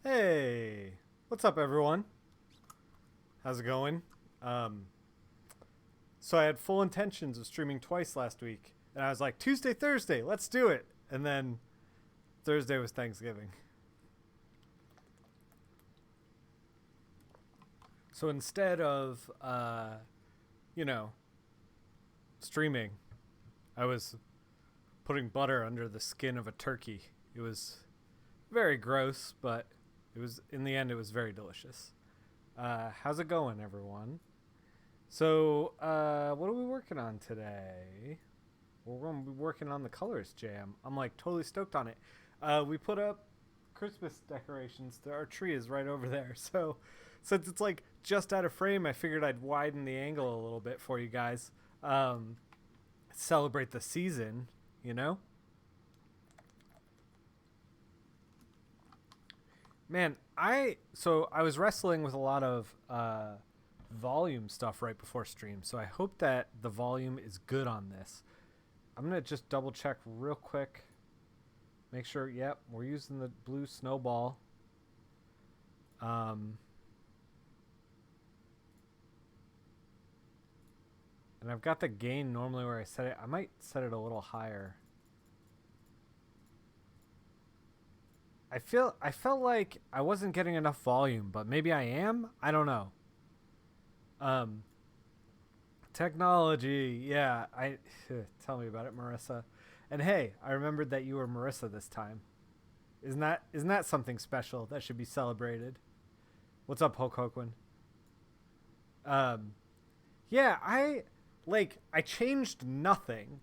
Hey, what's up, everyone? How's it going? Um, so I had full intentions of streaming twice last week, and I was like, Tuesday, Thursday, let's do it. And then Thursday was Thanksgiving. So instead of, you know, streaming, I was putting butter under the skin of a turkey. It was very gross, but in the end, it was very delicious. How's it going, everyone? So, what are we working on today? We're going to be working on the colorist jam. I'm like totally stoked on it. We put up Christmas decorations. Our tree is right over there. So, since it's like just out of frame, I figured I'd widen the angle a little bit for you guys. Um, Celebrate the season, you know? Man, I was wrestling with a lot of volume stuff right before stream, so I hope that the volume is good on this. I'm gonna just double check real quick, make sure. Yep, we're using the blue snowball. Um, and I've got the gain normally where I set it. I might set it a little higher. I felt like I wasn't getting enough volume, but maybe I am. I don't know. Um, Technology, yeah. I Tell me about it, Marissa. And hey, I remembered that you were Marissa this time. Isn't that something special that should be celebrated? What's up, Hulk Hoquin? Um, yeah, I changed nothing,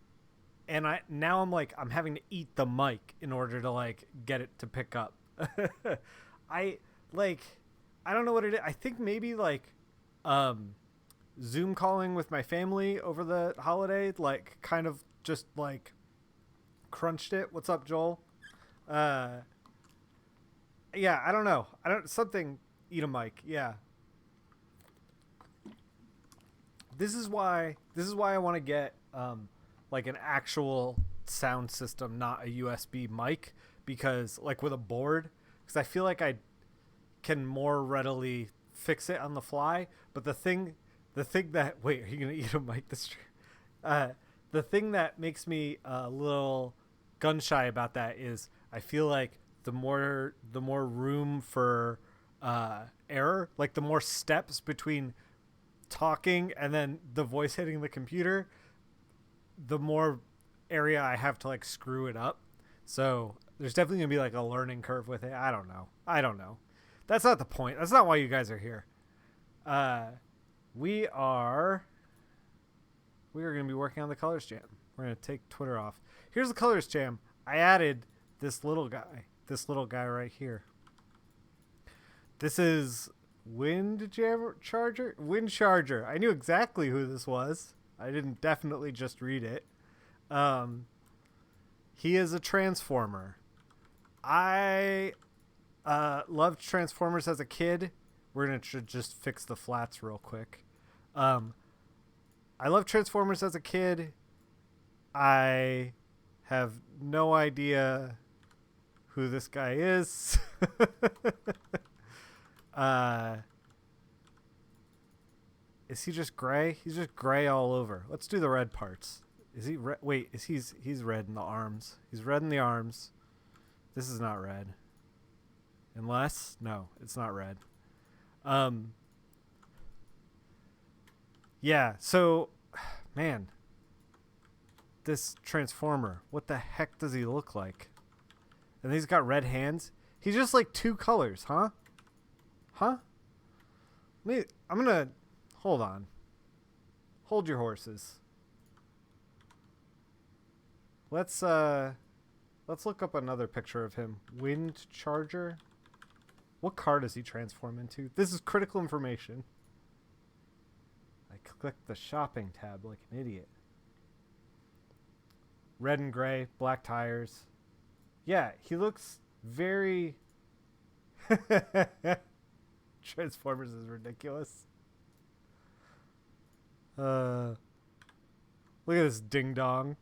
and I'm like I'm having to eat the mic in order to like get it to pick up. I like I don't know what it is. I think maybe like um Zoom calling with my family over the holiday, like kind of just like crunched it. What's up, Joel? Uh, yeah, I don't know. I don't something. Eat a mic. Yeah, this is why I want to get like an actual sound system, not a USB mic, because like with a board, because I feel like I can more readily fix it on the fly. But the thing that wait, are you gonna eat a mic this year? Uh, the thing that makes me a little gun shy about that is I feel like the more room for error, like the more steps between talking and then the voice hitting the computer, the more area I have to like screw it up. So there's definitely gonna be like a learning curve with it. I don't know. I don't know. That's not the point. That's not why you guys are here. Uh, we are going to be working on the colors jam. We're going to take Twitter off. Here's the colors jam. I added this little guy. This little guy right here. This is Wind Charger. I knew exactly who this was. I didn't definitely just read it. Um, he is a transformer. I loved Transformers as a kid. We're gonna just fix the flats real quick. Um, I loved Transformers as a kid. I have no idea who this guy is. uh, is he just gray? He's just gray all over. Let's do the red parts. Is he red? Wait, he's red in the arms? He's red in the arms. This is not red. Unless no, it's not red. Um, yeah. So, man, this Transformer. What the heck does he look like? And he's got red hands. He's just like two colors, huh? Huh? I'm gonna hold on. Hold your horses. Let's look up another picture of him. Wind Charger. What car does he transform into? This is critical information. I clicked the shopping tab like an idiot. Red and gray, black tires. Yeah, he looks very Transformers is ridiculous. Look at this ding dong.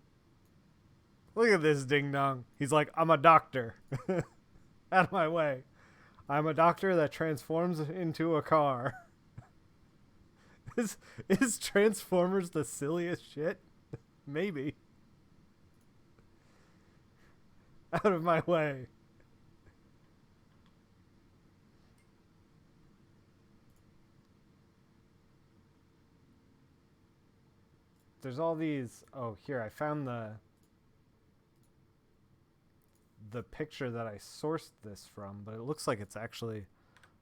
Look at this ding dong. He's like, I'm a doctor. Out of my way. I'm a doctor that transforms into a car. is is Transformers the silliest shit? Maybe. Out of my way. There's all these. Oh, here I found the picture that I sourced this from, but it looks like it's actually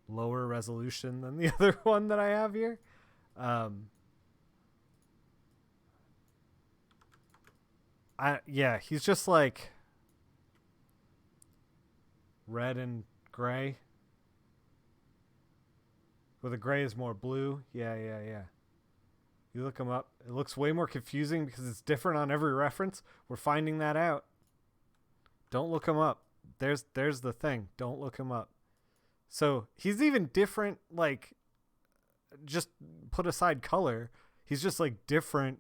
lower resolution than the other one that I have here. Yeah, he's just like red and gray. Where the gray is more blue. Yeah, yeah, yeah. You look him up. It looks way more confusing because it's different on every reference. We're finding that out. Don't look him up. There's the thing. Don't look him up. So he's even different. Like, just put aside color. He's just like different.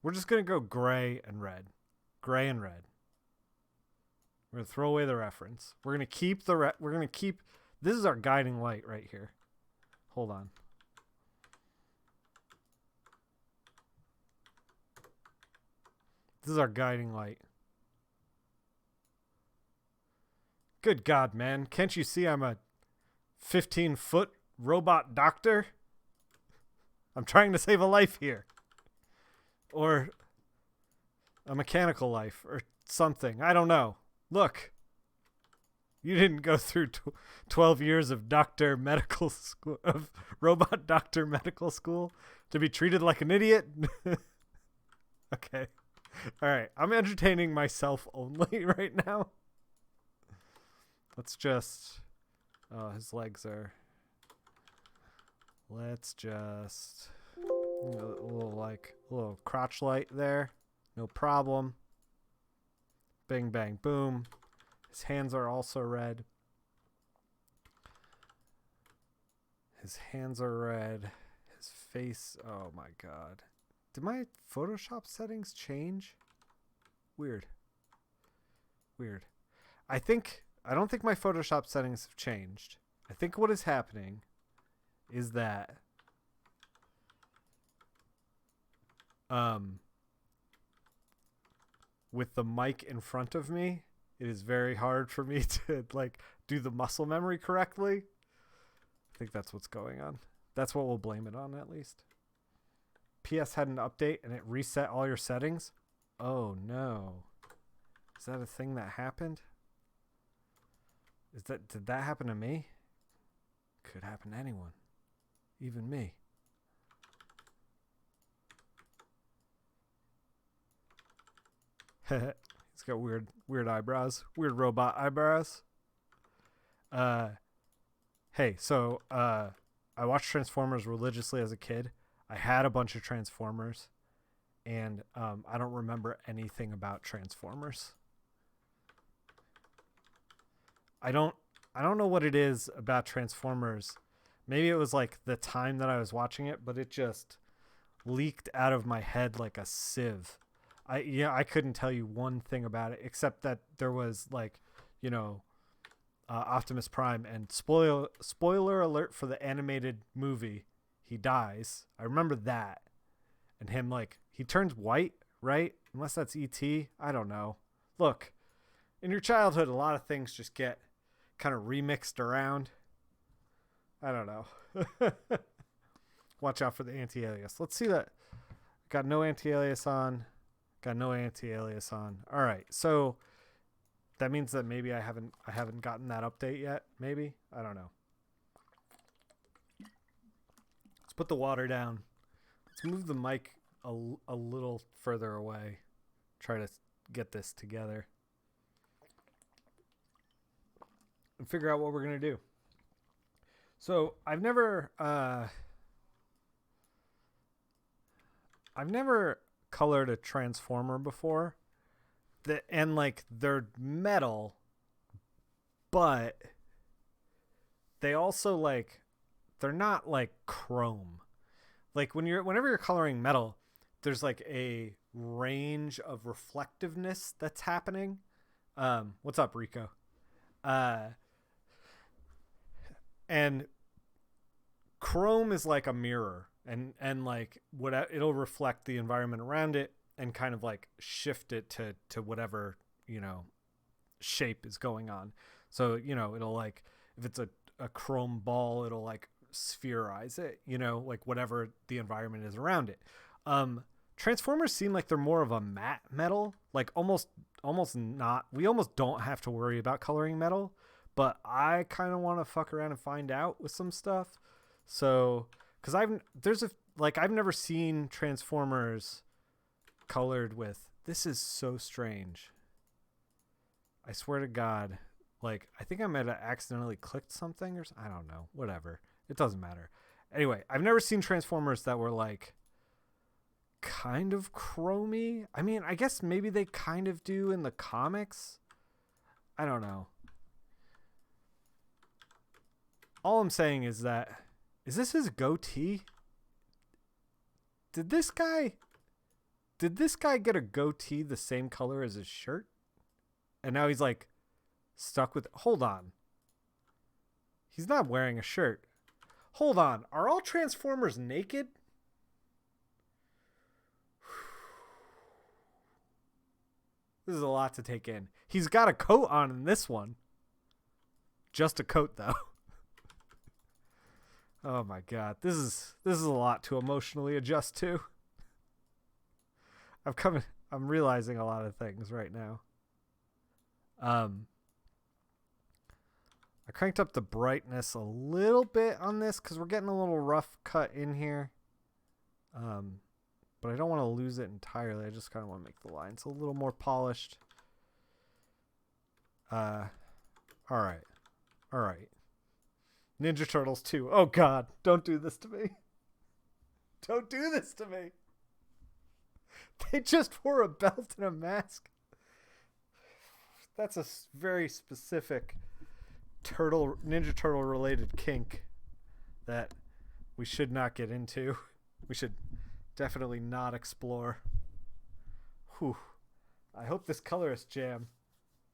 We're just gonna go gray and red. Gray and red. We're gonna throw away the reference. We're gonna keep we're gonna keep. This is our guiding light right here. Hold on. This is our guiding light. Good God, man. Can't you see I'm a 15-foot robot doctor? I'm trying to save a life here. Or a mechanical life or something. I don't know. Look. You didn't go through 12 years of medical school, of robot doctor medical school to be treated like an idiot? Okay. All right. I'm entertaining myself only right now. Let's just... Oh, his legs are... Let's just... A little crotch light there. No problem. Bing, bang, boom. His hands are also red. His hands are red. His face... Oh, my God. Did my Photoshop settings change? Weird. I don't think my Photoshop settings have changed. I think what is happening is that with the mic in front of me, it is very hard for me to like do the muscle memory correctly. I think that's what's going on. That's what we'll blame it on, at least. PS had an update and it reset all your settings. Oh no. Is that a thing that happened? Did that happen to me? Could happen to anyone. Even me. He's got weird eyebrows. Weird robot eyebrows. Hey, so I watched Transformers religiously as a kid. I had a bunch of Transformers, and I don't remember anything about Transformers. I don't know what it is about Transformers. Maybe it was like the time that I was watching it, but it just leaked out of my head like a sieve. I couldn't tell you one thing about it except that there was like, Optimus Prime, and spoiler alert for the animated movie, he dies. I remember that. And him, like, he turns white, right? Unless that's E.T. I don't know. Look, in your childhood, a lot of things just get kind of remixed around. I don't know. Watch out for the anti-alias. Let's see that. Got no anti-alias on. Got no anti-alias on. All right, so that means that maybe I haven't gotten that update yet. Maybe, I don't know. Let's put the water down. Let's move the mic a little further away. Try to get this together and figure out what we're gonna do. So I've never colored a Transformer before. And like, they're metal, but they also, like, they're not like chrome. Like whenever you're coloring metal, there's like a range of reflectiveness that's happening. What's up, Rico? And chrome is like a mirror, and like what it'll reflect the environment around it and kind of like shift it to whatever, you know, shape is going on. So, you know, it'll like, if it's a chrome ball, it'll like spherize it, you know, like whatever the environment is around it. Transformers seem like they're more of a matte metal, like almost not, we almost don't have to worry about coloring metal, but I kind of want to fuck around and find out with some stuff. So, cause I've never seen Transformers colored with, this is so strange. I swear to God, like, I think I might have accidentally clicked something or I don't know, whatever. It doesn't matter. Anyway, I've never seen Transformers that were like kind of chromy. I mean, I guess maybe they kind of do in the comics. I don't know. All I'm saying is that, is this his goatee? Did this guy get a goatee the same color as his shirt? And now he's like stuck with, hold on. He's not wearing a shirt. Hold on. Are all Transformers naked? This is a lot to take in. He's got a coat on in this one. Just a coat though. Oh my God. This is a lot to emotionally adjust to. I'm realizing a lot of things right now. I cranked up the brightness a little bit on this because we're getting a little rough cut in here. But I don't want to lose it entirely. I just kind of want to make the lines a little more polished. All right. Ninja Turtles 2. Oh God, don't do this to me. Don't do this to me. They just wore a belt and a mask. That's a very specific Ninja Turtle related kink that we should not get into. We should definitely not explore. Whew. I hope this colorist jam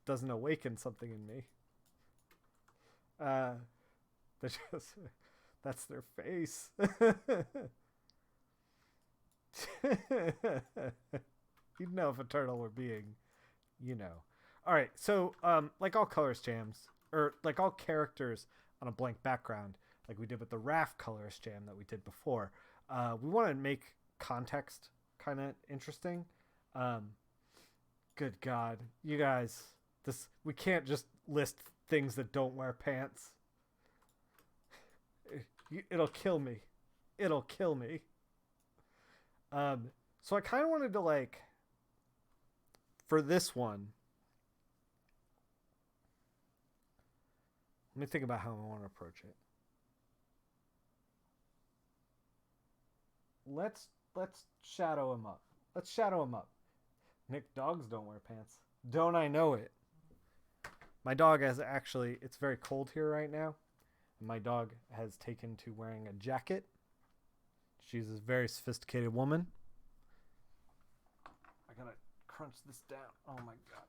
doesn't awaken something in me. That's their face. You'd know if a turtle were being, you know. All right, so like all colorist jams, or like all characters on a blank background, like we did with the Raph colorist jam that we did before, we want to make context kind of interesting. Good God, you guys, we can't just list things that don't wear pants. It'll kill me. It'll kill me. So I kind of wanted to, like, for this one, let me think about how I want to approach it. Let's shadow him up. Let's shadow him up. Nick, dogs don't wear pants. Don't I know it? My dog has actually, it's very cold here right now, and my dog has taken to wearing a jacket. She's a very sophisticated woman. I gotta crunch this down. Oh my God.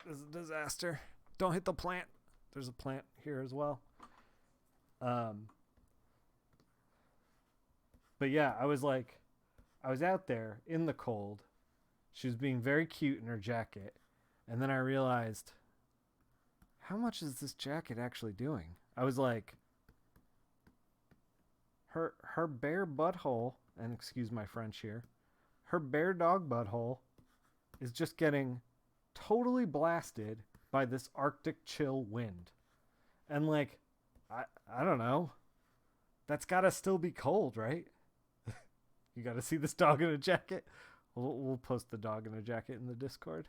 This is a disaster. Don't hit the plant. There's a plant here as well. But yeah, I was out there in the cold. She was being very cute in her jacket. And then I realized, how much is this jacket actually doing? I was like, her bare butthole, and excuse my French here, her bare dog butthole is just getting totally blasted by this Arctic chill wind. And like, I don't know. That's gotta still be cold, right? You gotta see this dog in a jacket. We'll post the dog in a jacket in the Discord.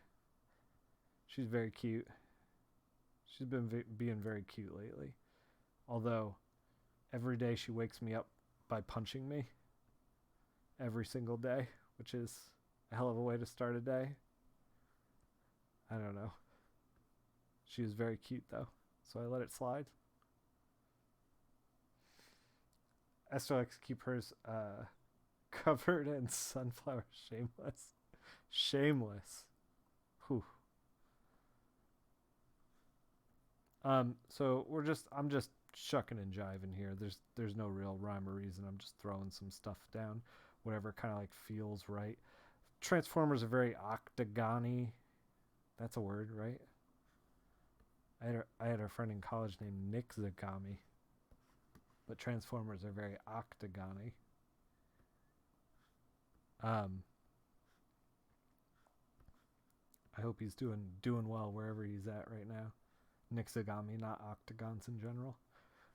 She's very cute. She's been being very cute lately. Although, every day she wakes me up by punching me. Every single day, which is a hell of a way to start a day. I don't know. She was very cute though, so I let it slide. Esther likes to keep hers covered in sunflower. Shameless. Shameless. Whew. So I'm just shucking and jiving here. There's no real rhyme or reason. I'm just throwing some stuff down, whatever kind of like feels right. Transformers are very octagony. That's a word, right? I had a friend in college named Nick Zagami, but Transformers are very octagony. Um, I hope he's doing well wherever he's at right now. Nick Zagami, not octagons in general.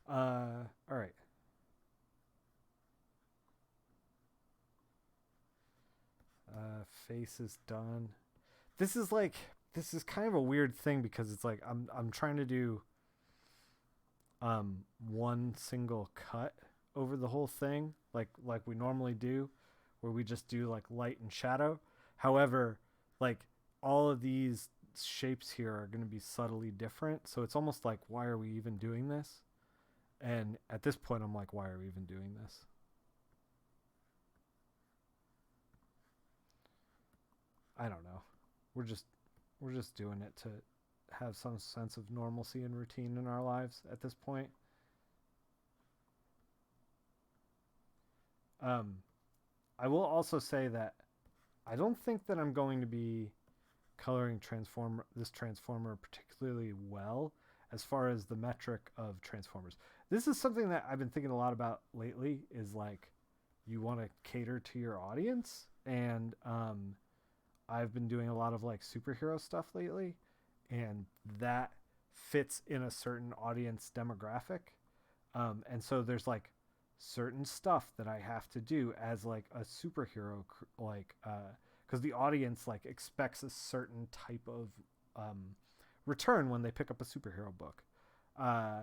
All right. Face is done. This is like this is kind of a weird thing because it's like I'm trying to do one single cut over the whole thing like we normally do, where we just do like light and shadow. However, like all of these shapes here are going to be subtly different, so it's almost like why are we even doing this? And at this point I'm like why are we even doing this? I don't know. We're just we're just doing it to have some sense of normalcy and routine in our lives at this point. Um, I will also say that I don't think that I'm going to be coloring transformer particularly well as far as the metric of transformers. This is something that I've been thinking a lot about lately. Is like you want to cater to your audience, and I've been doing a lot of like superhero stuff lately, and that fits in a certain audience demographic. And so there's like certain stuff that I have to do as like a superhero, like because the audience like expects a certain type of um, return when they pick up a superhero book. Uh,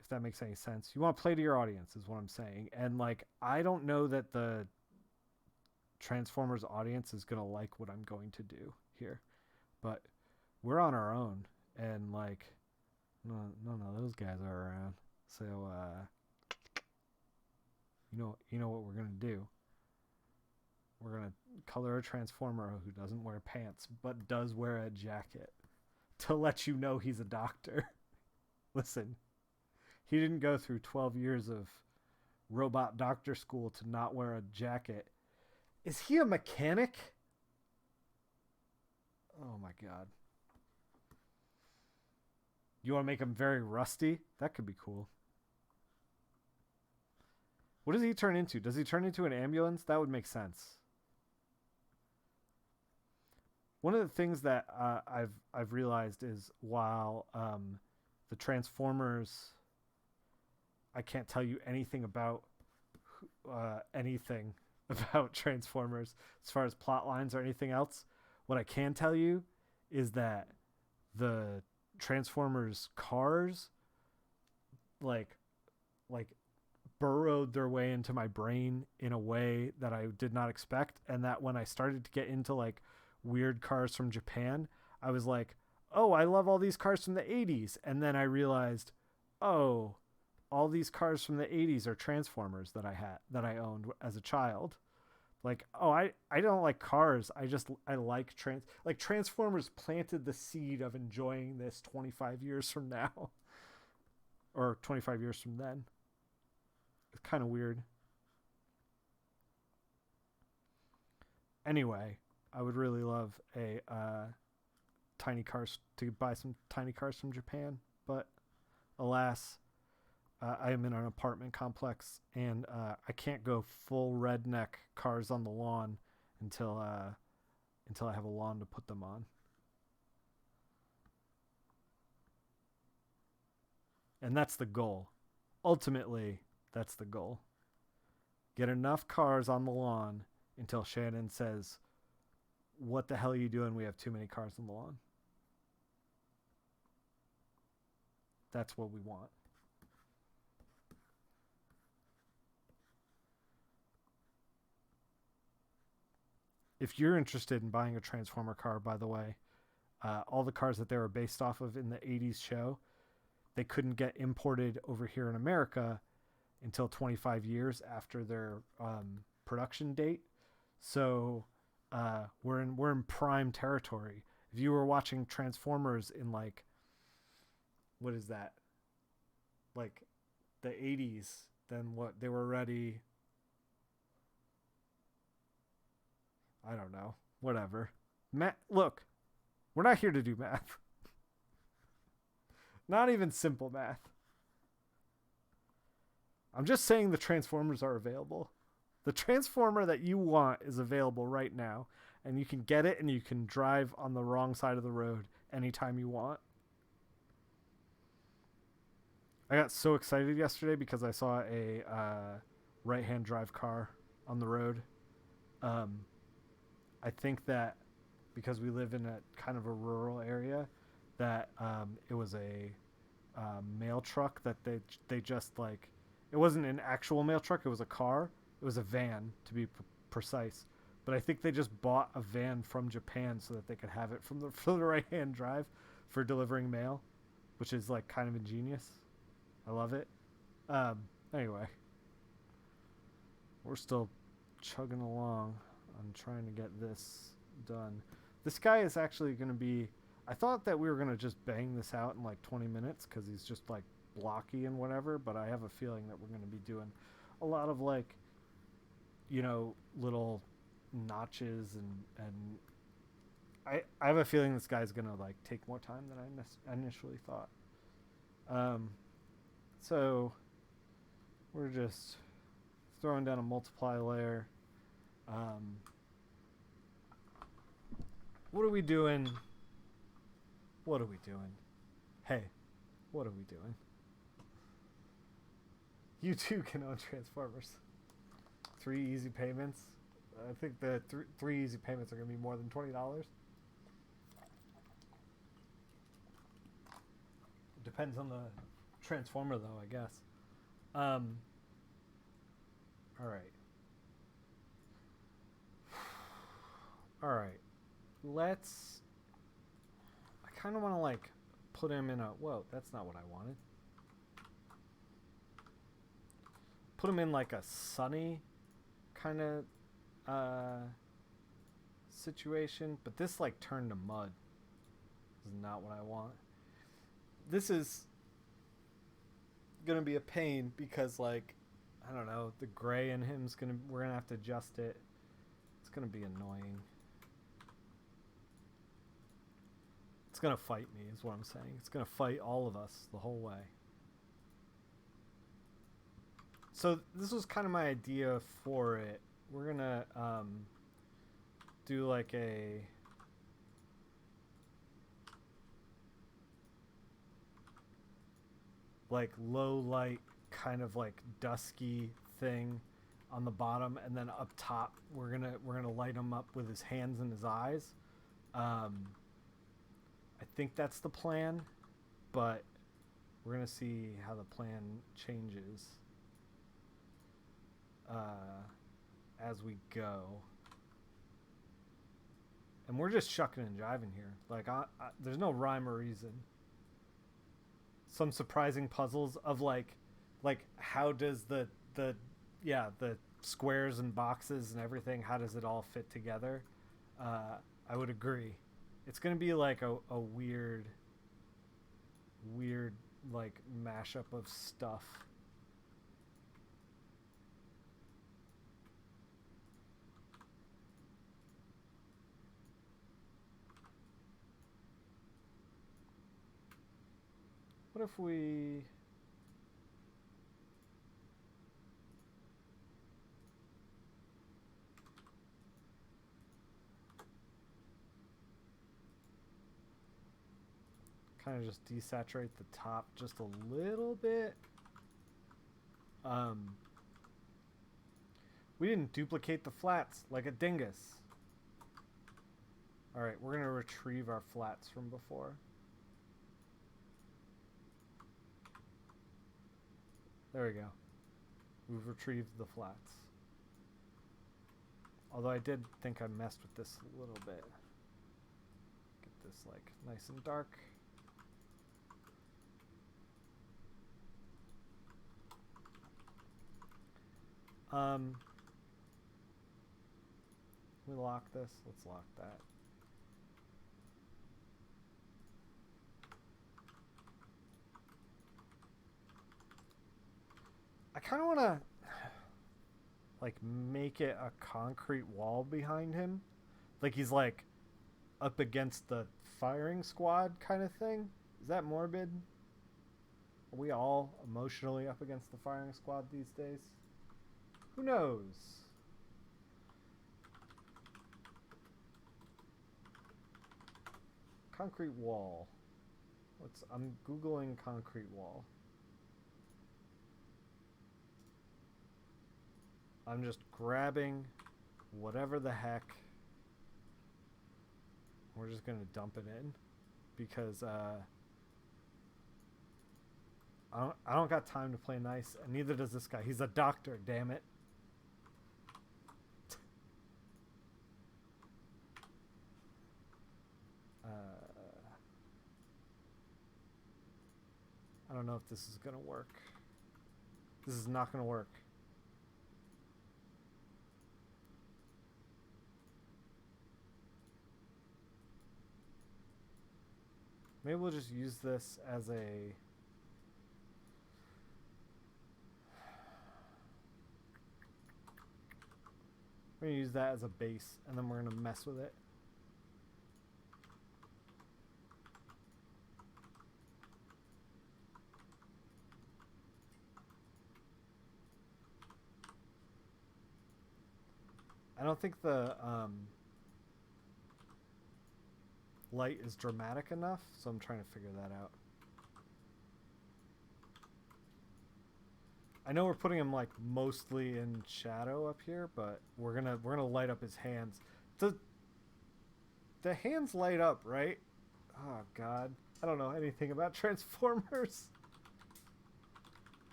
if that makes any sense, you want to play to your audience, is what I'm saying. And like, I don't know that the Transformers audience is gonna like what I'm going to do here, but we're on our own, and like, none of those guys are around. So you know what we're gonna do. We're gonna color a Transformer who doesn't wear pants but does wear a jacket to let you know he's a doctor. Listen, he didn't go through 12 years of robot doctor school to not wear a jacket. Is he a mechanic? Oh my god. You want to make him very rusty? That could be cool. What does he turn into? Does he turn into an ambulance? That would make sense. One of the things that I've realized is while the Transformers, I can't tell you anything about anything about Transformers as far as plot lines or anything else. What I can tell you is that the Transformers cars like like burrowed their way into my brain in a way that I did not expect, and that when I started to get into like weird cars from Japan, I was like, "Oh, I love all these cars from the 80s." And then I realized, "Oh, all these cars from the 80s are Transformers that I owned as a child." Like, "Oh, I don't like cars. I like Transformers planted the seed of enjoying this 25 years from now or 25 years from then." It's kind of weird. Anyway, I would really love a tiny cars to buy some tiny cars from Japan, but alas, I am in an apartment complex, and I can't go full redneck cars on the lawn until until I have a lawn to put them on. And that's the goal. Ultimately, that's the goal. Get enough cars on the lawn until Shannon says, "What the hell are you doing? We have too many cars on the lawn." That's what we want. If you're interested in buying a Transformer car, by the way, all the cars that they were based off of in the 80s show, they couldn't get imported over here in America until 25 years after their production date. So we're in prime territory. If you were watching Transformers in like, what is that? Like the 80s, then what they were ready. I don't know. Whatever. Math, look, we're not here to do math. Not even simple math. I'm just saying the Transformers are available. The Transformer that you want is available right now, and you can get it and you can drive on the wrong side of the road anytime you want. I got so excited yesterday because I saw a right-hand drive car on the road. I think that because we live in a kind of a rural area, that it was a mail truck that they just like. It wasn't an actual mail truck. It was a car. It was a van, to be precise. But I think they just bought a van from Japan so that they could have it from the right-hand drive for delivering mail, which is like kind of ingenious. I love it. Anyway, we're still chugging along on trying to get this done. This guy is actually going to be... I thought that we were going to just bang this out in like 20 minutes because he's just like blocky and whatever, but I have a feeling that we're going to be doing a lot of like, you know, little notches and I have a feeling this guy's going to like take more time than I initially thought. So we're just throwing down a multiply layer. What are we doing? What are we doing? Hey, what are we doing? You too can own Transformers. 3 easy payments. I think the three easy payments are going to be more than $20. Depends on the Transformer, though, I guess. All right. All right. Let's... I kind of want to, like, put him in a... Whoa, that's not what I wanted. Put him in, like, a sunny kind of situation. But this, like, turned to mud. This is not what I want. This is gonna be a pain because, like, I don't know, the gray in him's gonna... We're gonna have to adjust it. It's gonna be annoying. It's gonna fight me, is what I'm saying. It's gonna fight all of us the whole way. So this was kind of my idea for it. We're gonna do like a... like low light, kind of like dusky thing on the bottom, and then up top we're gonna light him up with his hands and his eyes. I think that's the plan, but we're gonna see how the plan changes as we go. And we're just shucking and jiving here. Like, there's no rhyme or reason. Some surprising puzzles of like how does the squares and boxes and everything, how does it all fit together? I would agree. It's gonna be like a weird like mashup of stuff. What if we... kind of just desaturate the top just a little bit. We didn't duplicate the flats like a dingus. Alright, we're going to retrieve our flats from before. There we go. We've retrieved the flats. Although I did think I messed with this a little bit. Get this like nice and dark. We lock this. Let's lock that. kind of want to like make it a concrete wall behind him, like he's like up against the firing squad kind of thing. Is that morbid? Are we all emotionally up against the firing squad these days? Who knows? Concrete wall. I'm Googling concrete wall. I'm just grabbing whatever the heck. We're just gonna dump it in because I don't got time to play nice, and neither does this guy. He's a doctor, damn it. I don't know if this is gonna work. This is not gonna work. Maybe we'll just use this as a... We're going to use that as a base, and then we're going to mess with it. I don't think the light is dramatic enough, so I'm trying to figure that out. I know we're putting him like mostly in shadow up here, but we're gonna light up his hands. The hands light up, right? Oh god, I don't know anything about Transformers.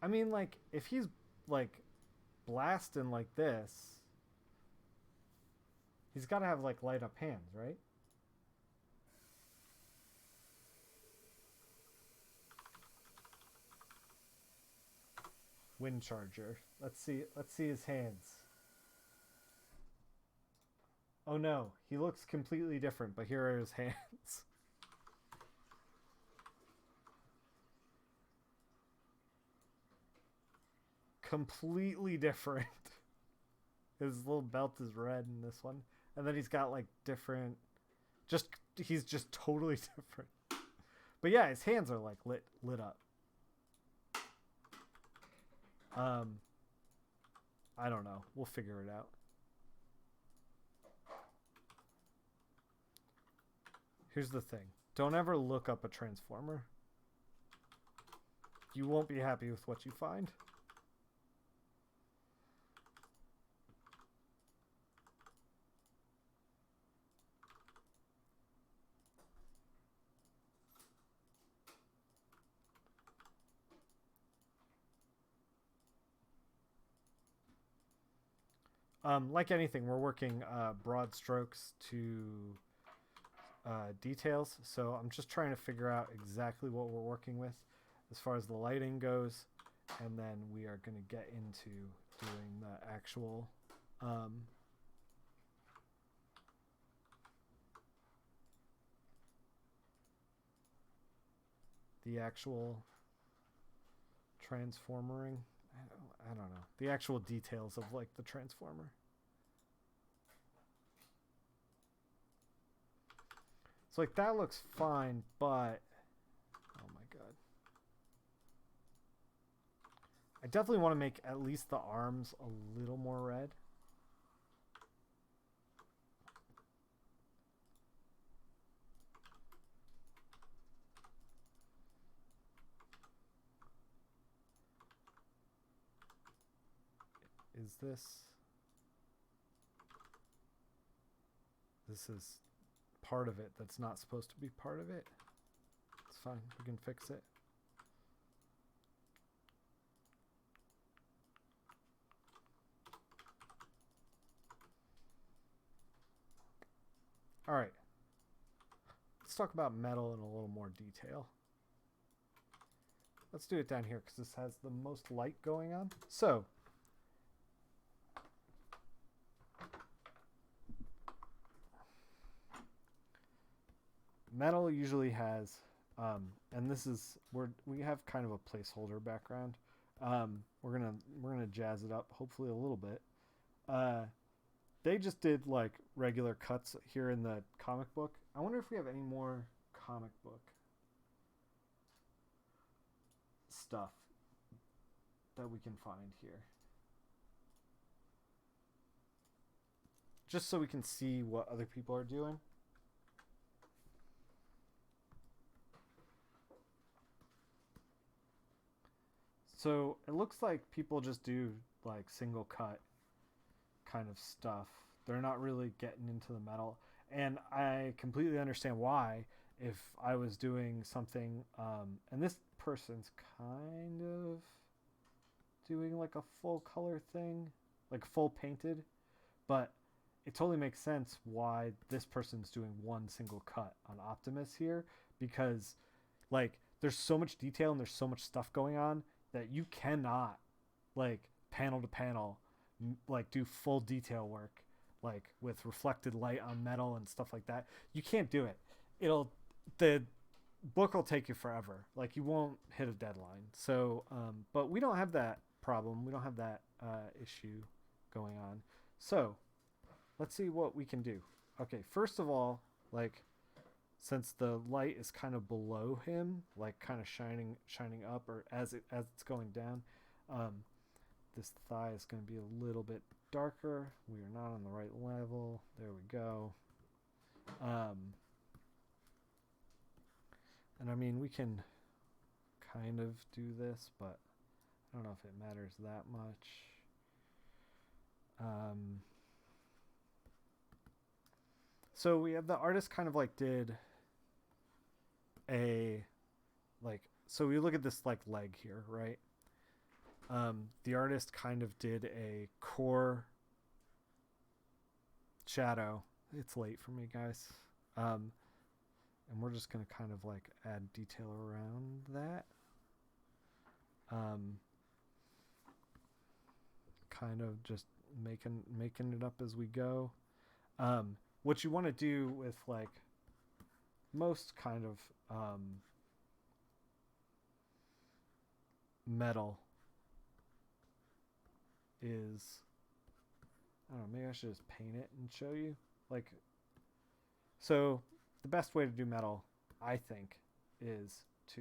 I mean, like, if he's, like, blasting like this, he's got to have, like, light up hands, right? Wind charger. Let's see his hands. Oh no, he looks completely different, but here are his hands. Completely different. His little belt is red in this one, and then he's got like different, he's just totally different. But yeah, his hands are like lit up. I don't know, we'll figure it out. Here's the thing, don't ever look up a transformer. You won't be happy with what you find. Like anything, we're working broad strokes to details, so I'm just trying to figure out exactly what we're working with as far as the lighting goes, and then we are going to get into doing the actual transformering. I don't know. The actual details of like the transformer. So like that looks fine, but oh my god. I definitely want to make at least the arms a little more red. Is this is part of it that's not supposed to be part of it? It's fine, we can fix it. All right, let's talk about metal in a little more detail. Let's do it down here because this has the most light going on. So metal usually has, and this is we have kind of a placeholder background. We're gonna jazz it up hopefully a little bit. Uh, they just did like regular cuts here in the comic book. I wonder if we have any more comic book stuff that we can find here. Just so we can see what other people are doing. So it looks like people just do like single cut kind of stuff. They're not really getting into the metal. And I completely understand why. If I was doing something, and this person's kind of doing like a full color thing, like full painted, but it totally makes sense why this person's doing one single cut on Optimus here, because like there's so much detail and there's so much stuff going on that you cannot like panel to panel like do full detail work like with reflected light on metal and stuff like that. You can't do it. It'll the book will take you forever. Like you won't hit a deadline. So but we don't have that problem. We don't have that issue going on. So let's see what we can do. Okay, first of all, like since the light is kind of below him, like kind of shining up, or as it's going down, this thigh is going to be a little bit darker. We are not on the right level. There we go. And I mean, we can kind of do this, but I don't know if it matters that much. So we have the artist kind of like did a like, so we look at this like leg here, right? The artist kind of did a core shadow. It's late for me, guys. And we're just gonna kind of like add detail around that. Kind of just making it up as we go. What you want to do with like most kind of metal is, I don't know, maybe I should just paint it and show you. Like, so the best way to do metal, I think, is to,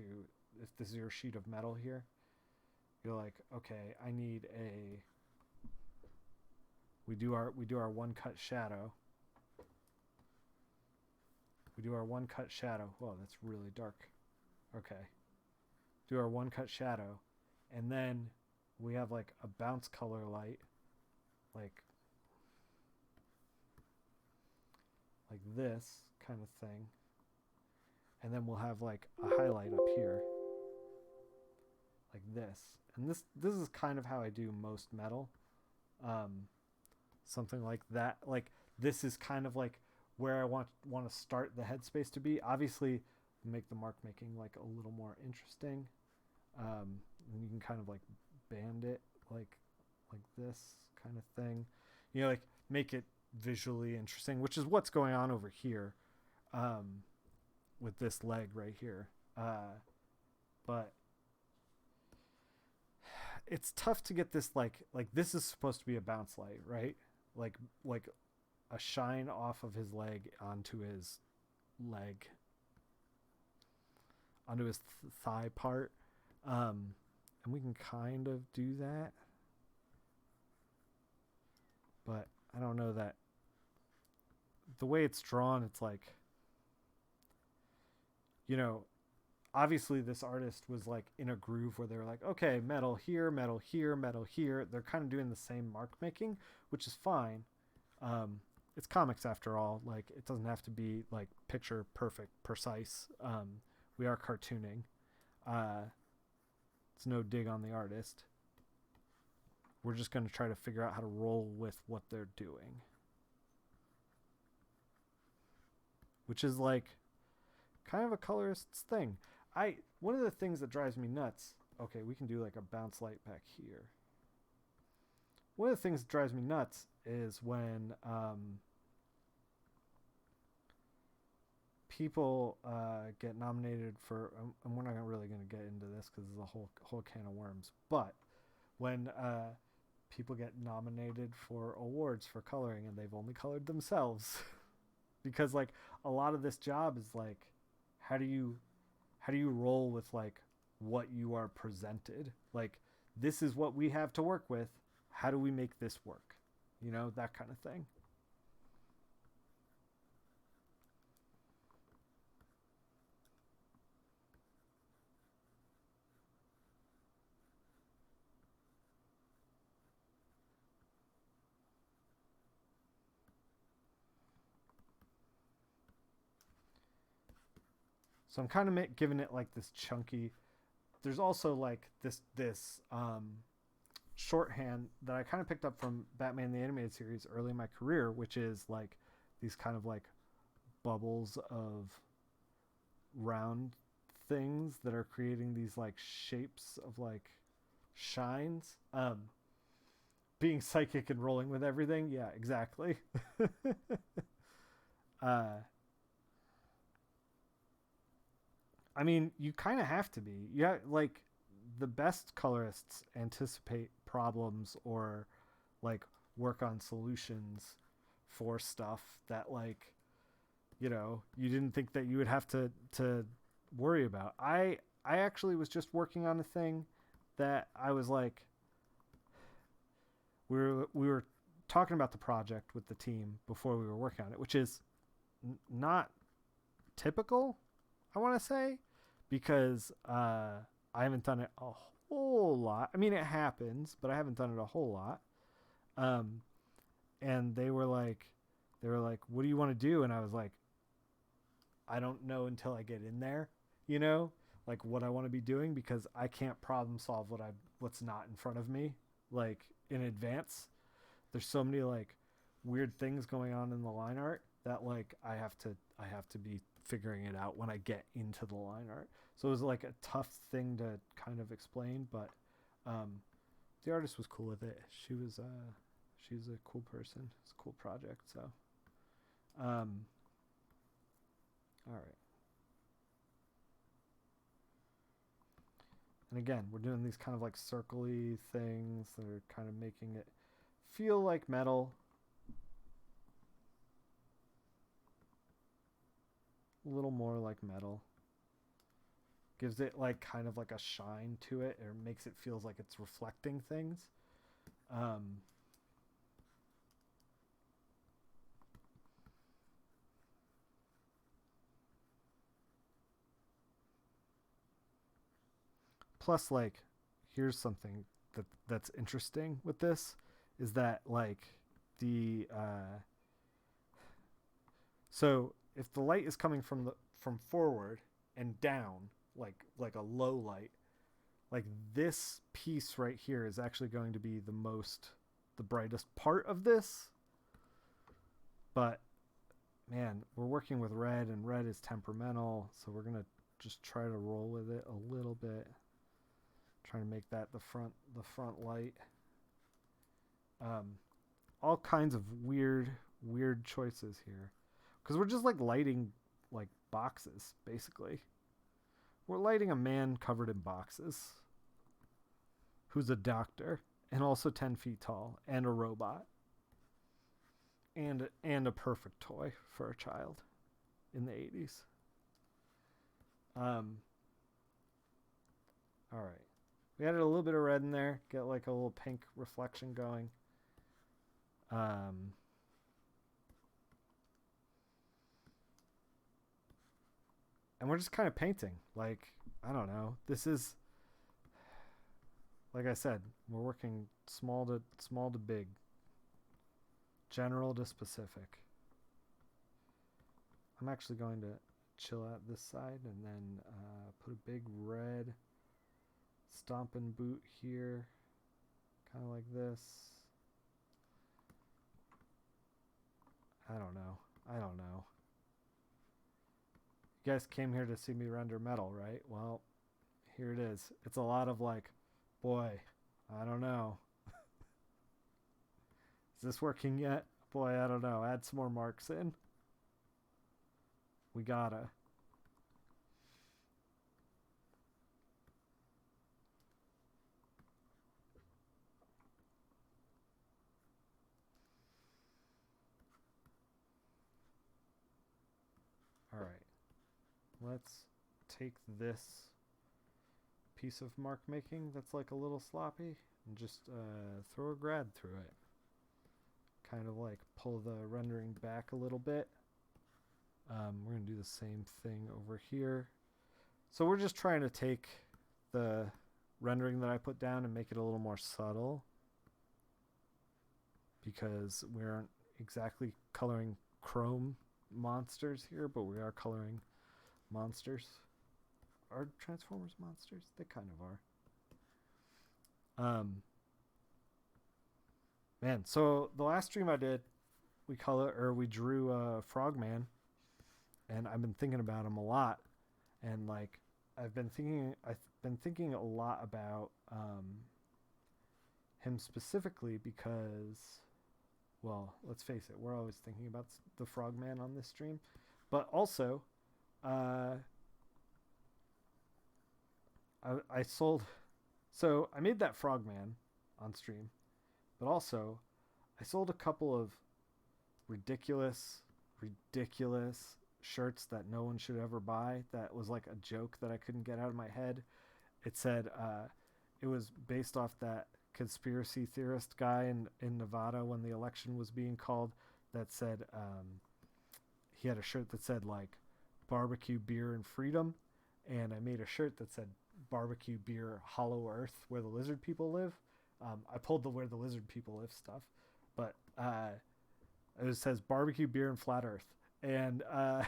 if this is your sheet of metal here, you're like, okay, I need a, we do our one cut shadow. We do our one cut shadow. Whoa, that's really dark. Okay. Do our one cut shadow. And then we have like a bounce color light. Like this kind of thing. And then we'll have like a highlight up here. Like this. And this is kind of how I do most metal. Something like that. Like this is kind of like where I want to start the headspace to be. Obviously, make the mark making like a little more interesting. And you can kind of like band it like this kind of thing. You know, like make it visually interesting, which is what's going on over here with this leg right here. But it's tough to get this like this is supposed to be a bounce light, right? Like a shine off of his leg onto his leg, onto his thigh part. And we can kind of do that, but I don't know that the way it's drawn, it's like, you know, obviously this artist was like in a groove where they were like, okay, metal here, metal here, metal here. They're kind of doing the same mark making, which is fine. It's comics after all. Like it doesn't have to be like picture perfect, precise. We are cartooning. It's no dig on the artist. We're just going to try to figure out how to roll with what they're doing. Which is like kind of a colorist's thing. One of the things that drives me nuts, okay, we can do like a bounce light back here. One of the things that drives me nuts is when people get nominated for, and we're not really going to get into this because it's a whole can of worms, but when people get nominated for awards for coloring and they've only colored themselves, because like a lot of this job is like, how do you roll with like what you are presented? Like, this is what we have to work with. How do we make this work? You know, that kind of thing. So I'm kind of giving it like this chunky. There's also like this shorthand that I kind of picked up from Batman the Animated Series early in my career, which is like these kind of like bubbles of round things that are creating these like shapes of like shines. Being psychic and rolling with everything. Yeah, exactly. uh, I mean, you kind of have to be. Yeah, like the best colorists anticipate problems or like work on solutions for stuff that like, you know, you didn't think that you would have to worry about. I actually was just working on a thing that I was like, we were talking about the project with the team before we were working on it, which is not typical, I want to say, because I haven't done it a whole lot. I mean, it happens, but I haven't done it a whole lot. Um, and they were like, "What do you want to do?" And I was like, "I don't know until I get in there, you know, like what I want to be doing because I can't problem solve what's not in front of me, like in advance. There's so many like weird things going on in the line art that like I have to be figuring it out when I get into the line art. So it was like a tough thing to kind of explain, but um, the artist was cool with it. She's a cool person. It's a cool project. So um, all right. And again, we're doing these kind of like circly things that are kind of making it feel like metal, a little more like metal. Gives it like kind of like a shine to it, or makes it feels like it's reflecting things. Um, Plus, like, here's something that's interesting with this is that like the so if the light is coming from forward and down, like a low light, like this piece right here is actually going to be the brightest part of this. But man, we're working with red, and red is temperamental, so we're gonna just try to roll with it a little bit, trying to make that the front light. um all kinds of weird choices here because we're just like lighting like boxes basically. We're lighting a man covered in boxes who's a doctor and also 10 feet tall and a robot and a perfect toy for a child in the 80s. um all right, we added a little bit of red in there, get like a little pink reflection going. um and we're just kind of painting. Like, I don't know. This is, like I said, we're working small to big, general to specific. I'm actually going to chill out this side and then put a big red stomping boot here, kind of like this. I don't know. You guys came here to see me render metal, right? Well, here it is. It's a lot of like, boy, I don't know. Is this working yet? Boy, I don't know. Add some more marks in. We gotta. All right. Let's take this piece of mark making that's like a little sloppy and just throw a grad through it. Kind of like pull the rendering back a little bit. We're going to do the same thing over here. So we're just trying to take the rendering that I put down and make it a little more subtle, because we aren't exactly coloring chrome monsters here, but we are coloring monsters. Are Transformers monsters? They kind of are. Man, so the last stream I did, we drew Frogman, and I've been thinking about him a lot, and like I've been thinking a lot about him specifically because, well, let's face it, we're always thinking about the Frogman on this stream, but also, I sold, so I made that Frogman on stream, but also I sold a couple of ridiculous shirts that no one should ever buy. That was like a joke that I couldn't get out of my head. It said it was based off that conspiracy theorist guy in Nevada when the election was being called, that said he had a shirt that said like barbecue, beer, and freedom, and I made a shirt that said barbecue, beer, hollow earth, where the lizard people live. I pulled the where the lizard people live stuff, but it says barbecue, beer, and flat earth. And I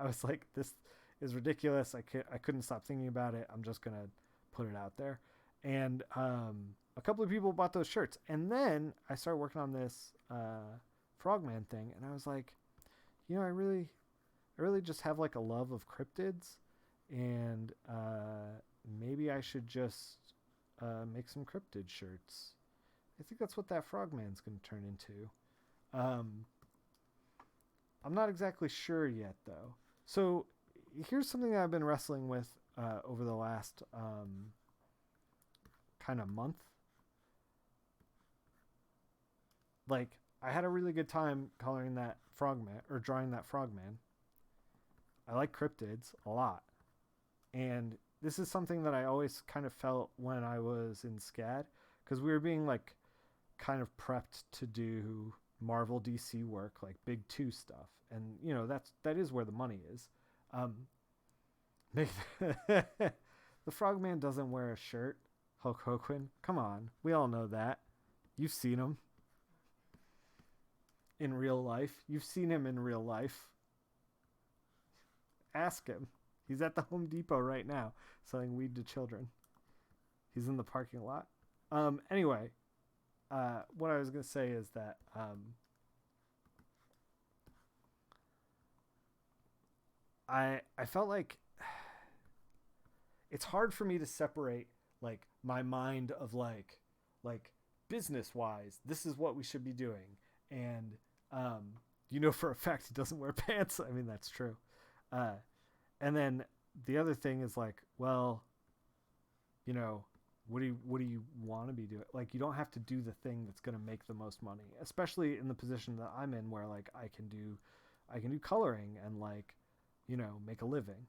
was like, this is ridiculous. I couldn't stop thinking about it. I'm just going to put it out there. And a couple of people bought those shirts. And then I started working on this Frogman thing. And I was like, I really just have like a love of cryptids. And maybe I should just make some cryptid shirts. I think that's what that Frogman's going to turn into. I'm not exactly sure yet, though. So here's something that I've been wrestling with over the last kind of month. Like, I had a really good time coloring that Frogman, or drawing that Frogman. I like cryptids a lot. And this is something that I always kind of felt when I was in SCAD, because we were being like kind of prepped to do Marvel DC work, like big 2 stuff, and that is where the money is. The Frogman doesn't wear a shirt. Hulk Hogan, come on, we all know that. You've seen him in real life. You've seen him in real life. Ask him. He's at the Home Depot right now selling weed to children. He's in the parking lot. Anyway, what I was going to say is that I felt like it's hard for me to separate like my mind of like business wise, this is what we should be doing, and for a fact he doesn't wear pants. I mean, that's true. And then the other thing is like, well, what do you want to be doing? Like, you don't have to do the thing that's going to make the most money, especially in the position that I'm in, where like I can do coloring and like, make a living.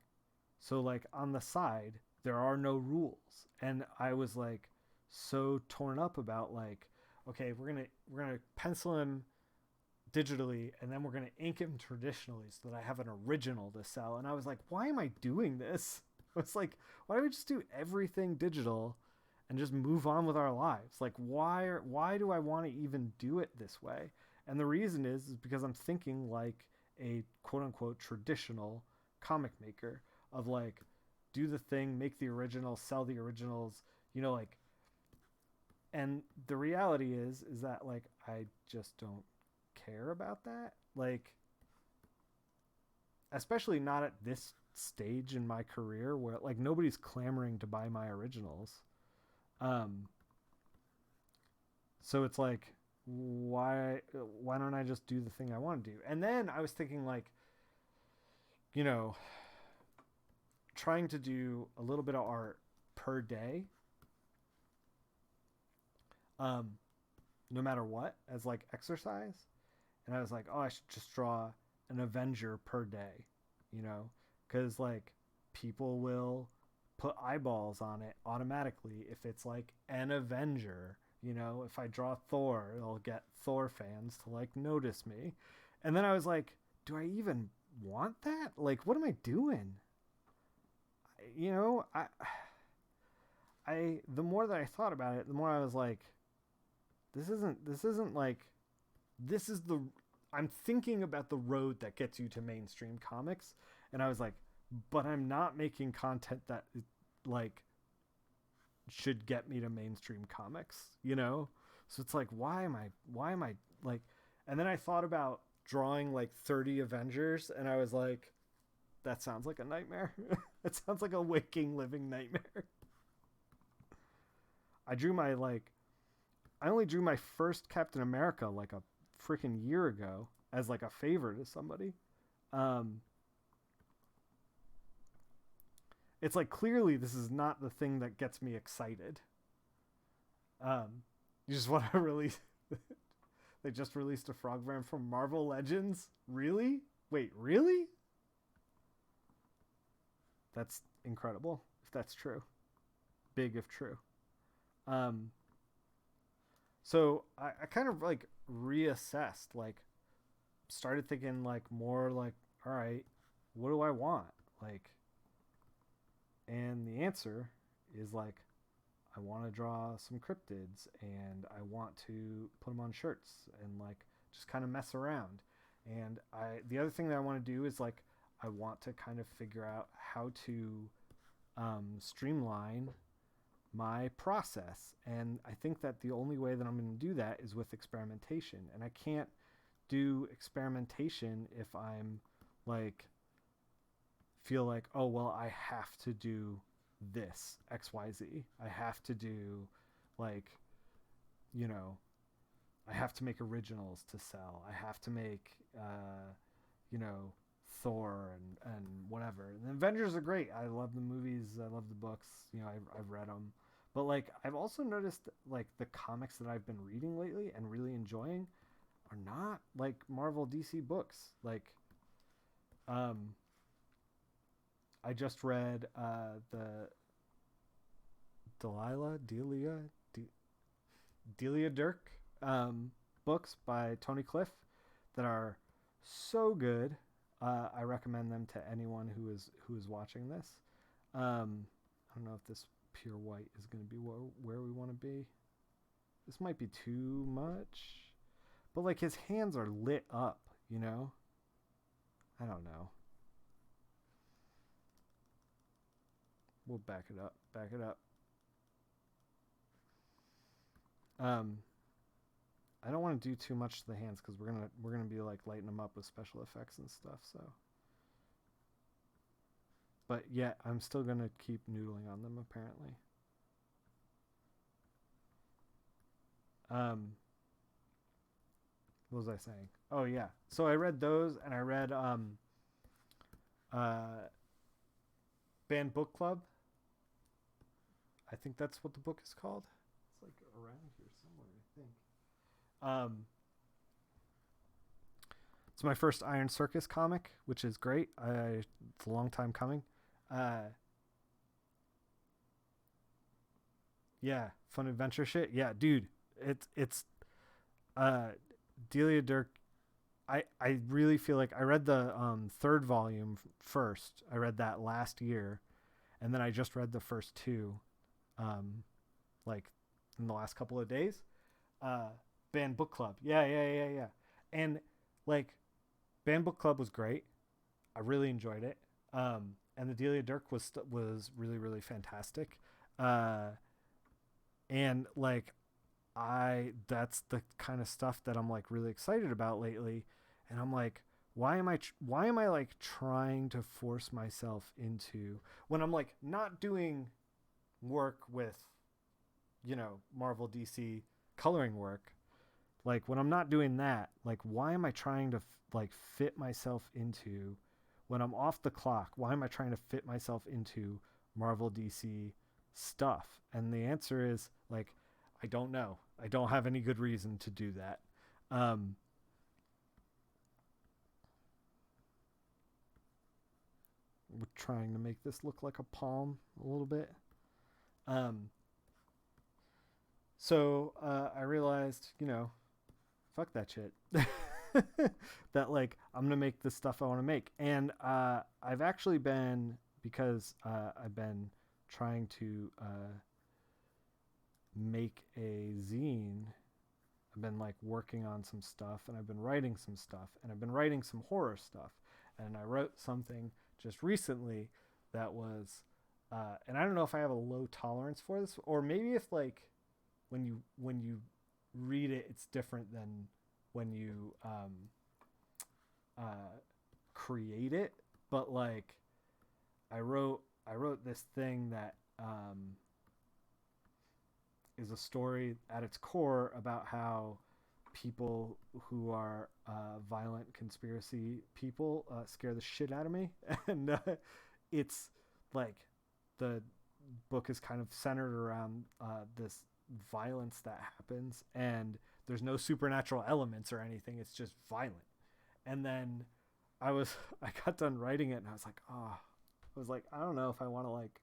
So like on the side, there are no rules. And I was like so torn up about like, okay, we're going to pencil him digitally, and then we're going to ink him traditionally so that I have an original to sell. And I was like, why am I doing this? It's like, why don't we just do everything digital and just move on with our lives? Like, why do I want to even do it this way? And the reason is because I'm thinking like a quote unquote traditional comic maker, of like, do the thing, make the original, sell the originals, like, and the reality is that like I just don't care about that, like, especially not at this stage in my career where like nobody's clamoring to buy my originals. So it's like, why don't I just do the thing I want to do? And then I was thinking like, you know, trying to do a little bit of art per day, um, no matter what, as like exercise. And I was like, oh, I should just draw an Avenger per day, you know, because like people will put eyeballs on it automatically if it's like an Avenger. You know, if I draw Thor, it'll get Thor fans to like notice me. And then I was like, do I even want that? Like, what am I doing? You know, I the more that I thought about it, the more I was like, this isn't like this is the I'm thinking about the road that gets you to mainstream comics, and I was like, but I'm not making content that like should get me to mainstream comics, you know? So it's like, why am I like, and then I thought about drawing like 30 Avengers, and I was like, that sounds like a nightmare. It sounds like a waking living nightmare. I drew my like I only drew my first Captain America like a freaking year ago as like a favor to somebody. Um, it's like clearly this is not the thing that gets me excited. You just want to release. They just released a Frogman from Marvel Legends. Really? Wait, really? That's incredible. If that's true, big if true. Um, so I kind of like reassessed, like started thinking like more like, all right, what do I want? Like, and the answer is like, I want to draw some cryptids and I want to put them on shirts and like just kind of mess around. And the other thing that I want to do is like, I want to kind of figure out how to streamline my process. And I think that the only way that I'm going to do that is with experimentation. And I can't do experimentation if I'm like feel like, oh well, I have to do this XYZ. I have to do like, you know, I have to make originals to sell. I have to make you know, Thor and whatever. And the Avengers are great. I love the movies. I love the books. You know, I've read them. But like I've also noticed like the comics that I've been reading lately and really enjoying are not like Marvel DC books. Like um I just read the Delia Dirk books by Tony Cliff that are so good. I recommend them to anyone who is watching this. I don't know if this pure white is going to be where we want to be. This might be too much, but like his hands are lit up, you know. I don't know. We'll back it up. Back it up. Um, I don't want to do too much to the hands because we're gonna be like lighting them up with special effects and stuff. So, but yeah, I'm still gonna keep noodling on them apparently. Um, what was I saying? Oh yeah, so I read those and I read uh Band Book Club. I think that's what the book is called. It's like around here somewhere, I think. Um, it's my first Iron Circus comic, which is great. It's a long time coming. Uh, yeah, fun adventure shit. Yeah, dude, it's uh, Delia Dirk. I really feel like I read the third volume first. I read that last year, and then I just read the first two, um, like in the last couple of days. Uh, Band Book Club. Yeah, yeah, yeah, yeah. And like Band Book Club was great. I really enjoyed it. And the Delia Dirk was really really fantastic. Uh, and like I that's the kind of stuff that I'm like really excited about lately. And I'm like, why am I like trying to force myself into when I'm like not doing work with, you know, Marvel DC coloring work, like when I'm not doing that, like why am I trying to like fit myself into when I'm off the clock, why am I trying to fit myself into Marvel DC stuff? And the answer is like, I don't know. I don't have any good reason to do that. Um, we're trying to make this look like a palm a little bit. Um, so I realized, fuck that shit. That like I'm gonna make the stuff I want to make, and I've actually been because I've been trying to make a zine. I've been like working on some stuff, and I've been writing some stuff, and I've been writing some horror stuff, and I wrote something just recently that was, and I don't know if I have a low tolerance for this, or maybe if like when you read it, it's different than when you create it. But like I wrote this thing that is a story at its core about how people who are violent conspiracy people scare the shit out of me. And it's like the book is kind of centered around this violence that happens, and there's no supernatural elements or anything. It's just violent. And then I got done writing it, and I was like, I was like, I don't know if I want to like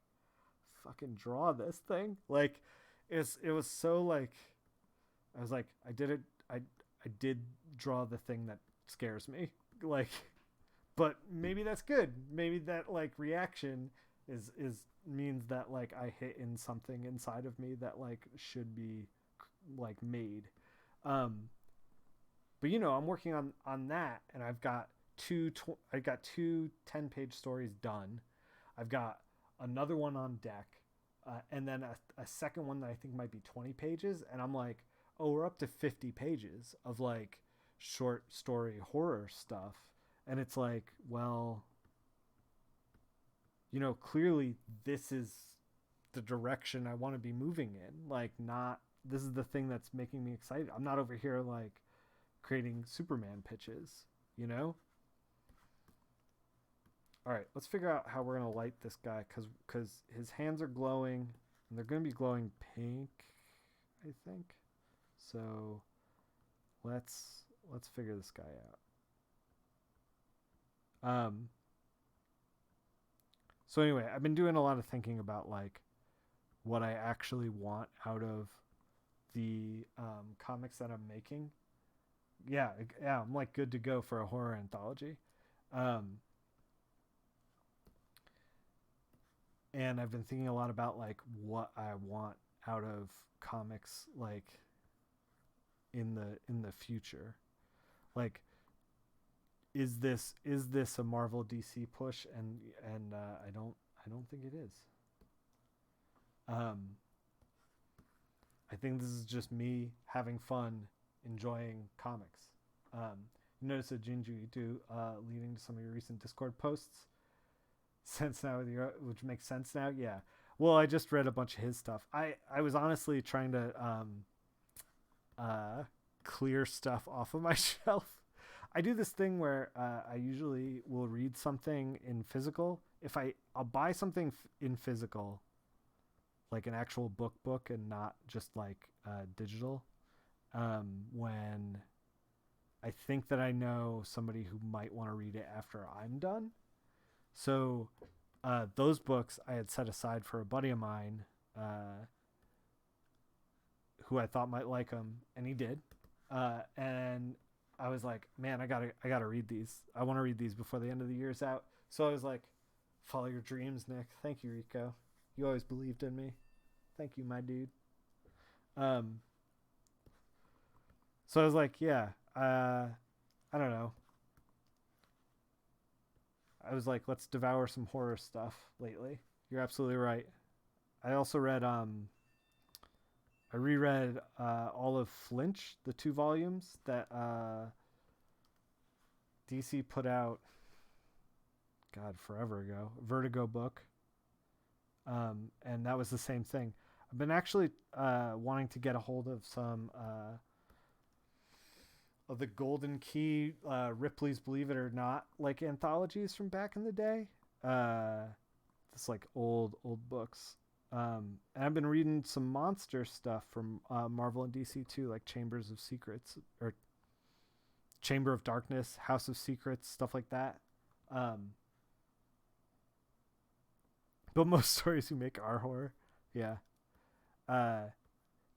fucking draw this thing. Like, it was so like, I was like, I did it. I did draw the thing that scares me. Like, but maybe that's good. Maybe that like reaction is means that like I hit in something inside of me that like should be like made. Um, but I'm working on that, and I've got I got two 10-page stories done. I've got another one on deck, and then a second one that I think might be 20 pages. And I'm like, oh, we're up to 50 pages of like short story horror stuff. And it's like, well, clearly this is the direction I want to be moving in. Like, not, this is the thing that's making me excited. I'm not over here like creating Superman pitches, you know? All right, let's figure out how we're going to light this guy, cuz his hands are glowing, and they're going to be glowing pink, I think. So, let's figure this guy out. So anyway, I've been doing a lot of thinking about like what I actually want out of the comics that I'm making. Yeah, I'm like good to go for a horror anthology. Um, and I've been thinking a lot about like what I want out of comics, like in the future. Like, is this a Marvel DC push? And I don't think it is. Um, I think this is just me having fun, enjoying comics. You notice a Jinju Ito leading to some of your recent Discord posts. Sense now, which makes sense now. Yeah. Well, I just read a bunch of his stuff. I was honestly trying to clear stuff off of my shelf. I do this thing where I usually will read something in physical. If I'll buy something in physical, like an actual book, and not just like digital. When I think that I know somebody who might want to read it after I'm done. So those books I had set aside for a buddy of mine who I thought might like them, and he did. And I was like, man, I gotta read these. I want to read these before the end of the year's out. So I was like, follow your dreams, Nick. Thank you, Rico. You always believed in me. Thank you, my dude. Um, so I was like, yeah, I don't know. I was like, let's devour some horror stuff lately. You're absolutely right. I also read I reread all of Flinch, the 2 volumes that DC put out, God, forever ago, Vertigo book. And that was the same thing. I've been actually wanting to get a hold of some of the Golden Key, Ripley's Believe It or Not, like anthologies from back in the day. It's like old books. And I've been reading some monster stuff from Marvel and DC too, like Chambers of Secrets or Chamber of Darkness, House of Secrets, stuff like that. Um, but most stories you make are horror. Yeah. Uh,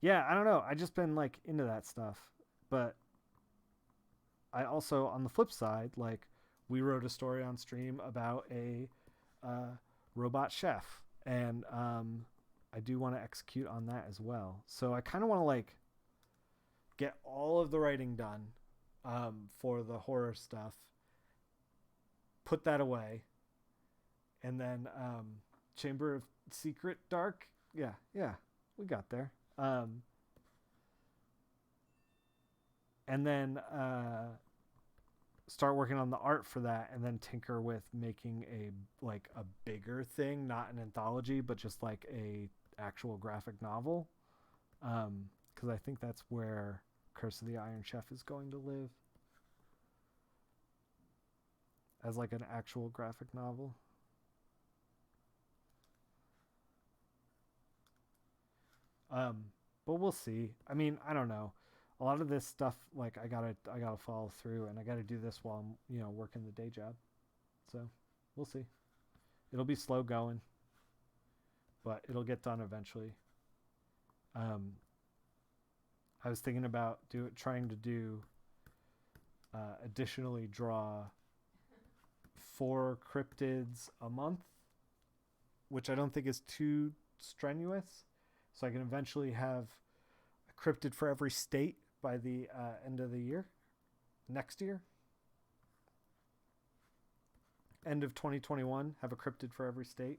yeah, I don't know. I just been like into that stuff. But I also, on the flip side, like we wrote a story on stream about a uh, robot chef, and I do want to execute on that as well. So I kind of want to like get all of the writing done for the horror stuff, put that away, and then Chamber of Secret Dark. Yeah, yeah, we got there. And then start working on the art for that, and then tinker with making a bigger thing, not an anthology, but just like a actual graphic novel. Because I think that's where Curse of the Iron Chef is going to live, as like an actual graphic novel. But we'll see. I mean, I don't know. A lot of this stuff, like I gotta follow through, and I gotta do this while I'm working the day job. So we'll see. It'll be slow going, but it'll get done eventually. Um, I was thinking about trying to do additionally draw 4 cryptids a month, which I don't think is too strenuous. So I can eventually have a cryptid for every state by the end of the year, next year. End of 2021, have a cryptid for every state.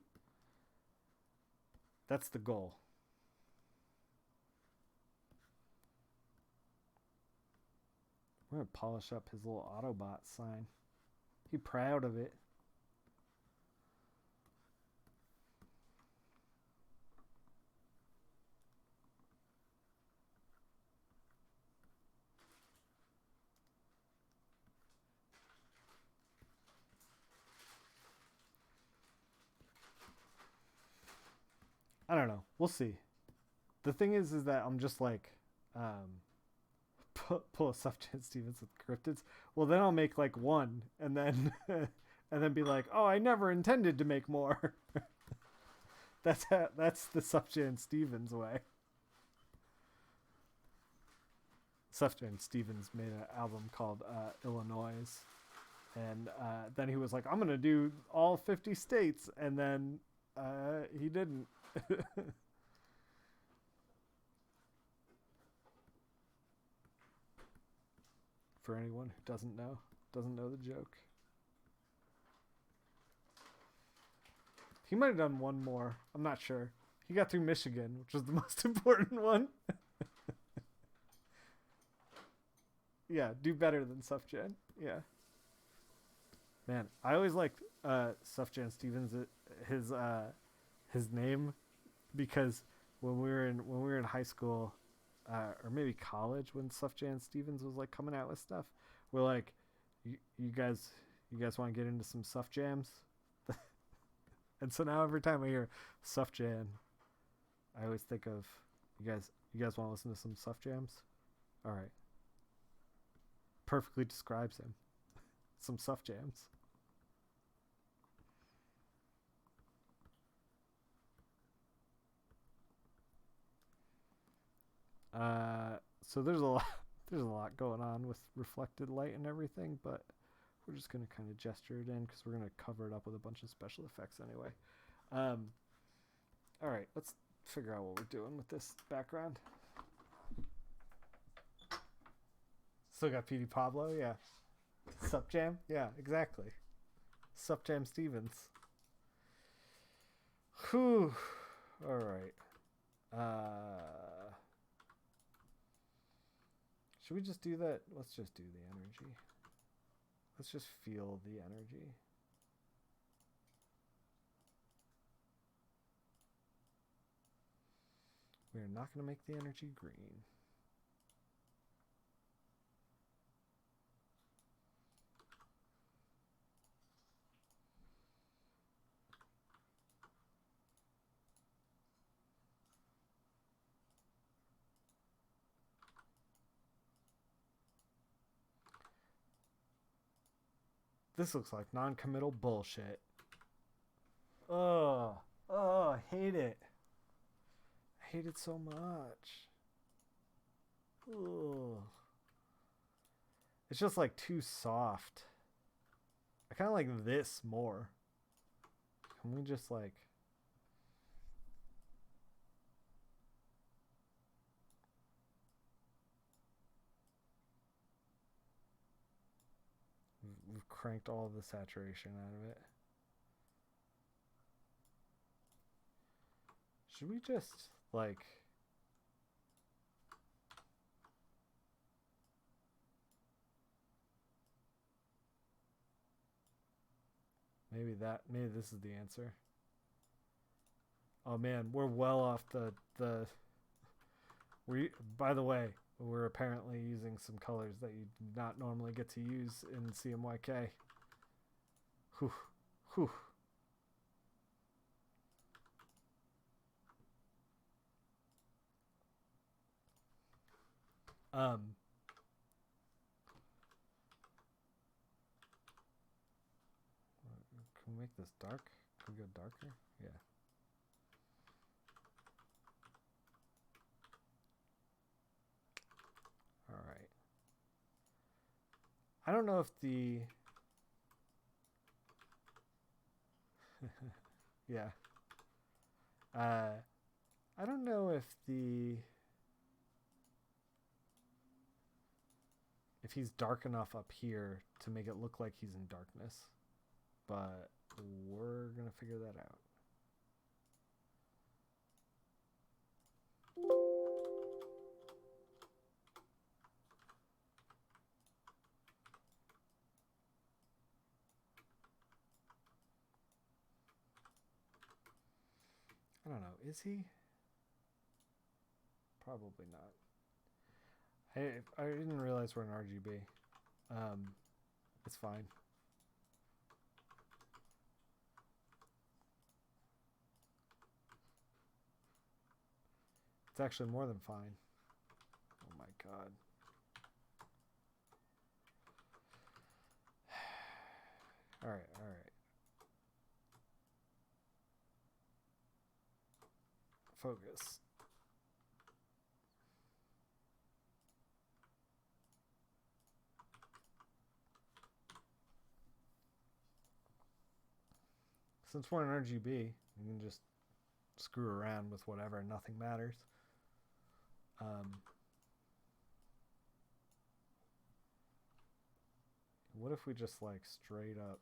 That's the goal. We're going to polish up his little Autobot sign. He proud of it. I don't know. We'll see. The thing is that I'm just like, pull a Sufjan Stevens with cryptids. Well, then I'll make like one, and then and then be like, oh, I never intended to make more. That's the Sufjan Stevens way. Sufjan Stevens made an album called Illinois, and then he was like, I'm gonna do all 50 states, and then he didn't. For anyone who doesn't know the joke. He might have done one more. I'm not sure. He got through Michigan, which was the most important one. Yeah, do better than Sufjan. Yeah. Man, I always liked Sufjan Stevens, his name, because when we were in high school, or maybe college, when Sufjan Stevens was like coming out with stuff, we're like, you guys want to get into some Suf Jams? And so now every time I hear Sufjan, I always think of you guys want to listen to some Suf Jams? All right. Perfectly describes him. Some Suf Jams. So there's a lot going on with reflected light and everything, but we're just going to kind of gesture it in because we're going to cover it up with a bunch of special effects anyway. All right, let's figure out what we're doing with this background. Still got PD Pablo, yeah. Sup Jam, yeah, exactly. Sup Jam Stevens. Whew. All right. Should we just do that? Let's just do the energy. Let's just feel the energy. We're not going to make the energy green. This looks like non-committal bullshit. Oh, I hate it. I hate it so much. Oh, it's just like too soft. I kind of like this more. Can we just like... We've cranked all of the saturation out of it. Should we just like... Maybe this is the answer. Oh man, we're well off by the way, we're apparently using some colors that you do not normally get to use in CMYK. Whew. Whew. Can we make this dark? Can we go darker? Yeah. All right. I don't know if the... yeah. I don't know if he's dark enough up here to make it look like he's in darkness. But we're going to figure that out. I don't know. Is he? Probably not. I didn't realize we're in RGB. It's fine. It's actually more than fine. Oh my god. All right. Focus. Since we're in RGB, you can just screw around with whatever, nothing matters. What if we just like straight up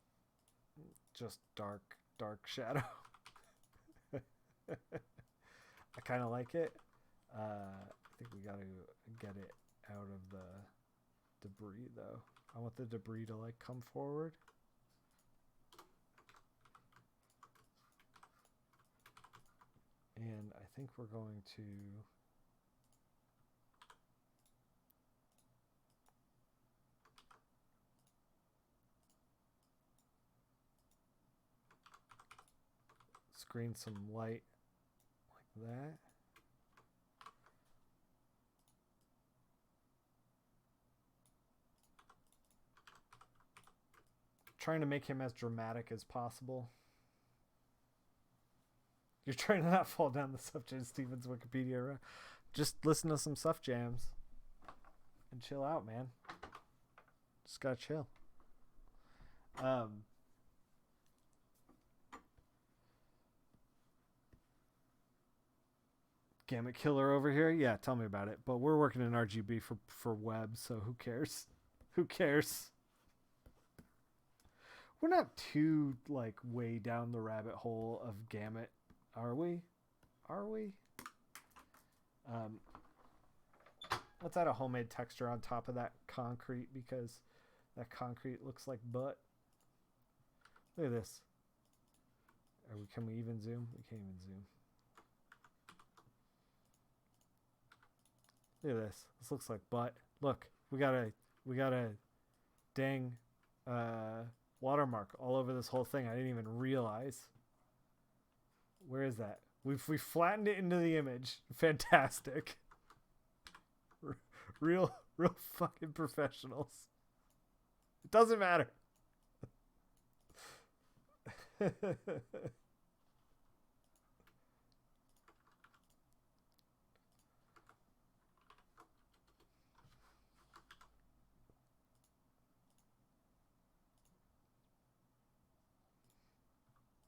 just dark shadow? I kind of like it. I think we got to get it out of the debris though. I want the debris to like come forward. And I think we're going to screen some light like that. Trying to make him as dramatic as possible. You're trying to not fall down the Subject Stevens Wikipedia road. Just listen to some Suff Jams and chill out, man. Just gotta chill. Gamut Killer over here. Yeah, tell me about it. But we're working in RGB for web, so who cares? Who cares? We're not too like way down the rabbit hole of Gamut. Are we? Let's add a homemade texture on top of that concrete because that concrete looks like butt. Look at this. Can we even zoom? We can't even zoom. Look at this. This looks like butt. Look, we got a dang watermark all over this whole thing. I didn't even realize. Where is that? We flattened it into the image. Fantastic. Real fucking professionals. It doesn't matter.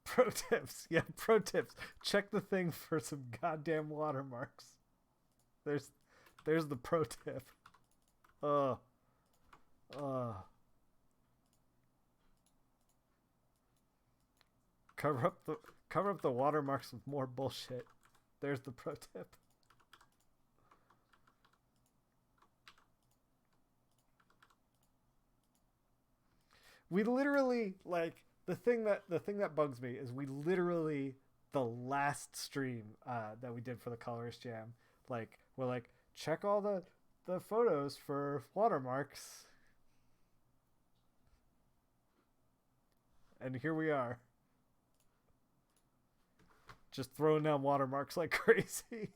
Pro tips. Yeah, pro tips. Check the thing for some goddamn watermarks. There's there's the pro tip. Uh uh cover up the cover up the watermarks with more bullshit. There's the pro tip. We literally like the thing that bugs me is we literally the last stream that we did for the colorist jam, like we're like check all the photos for watermarks, and here we are just throwing down watermarks like crazy.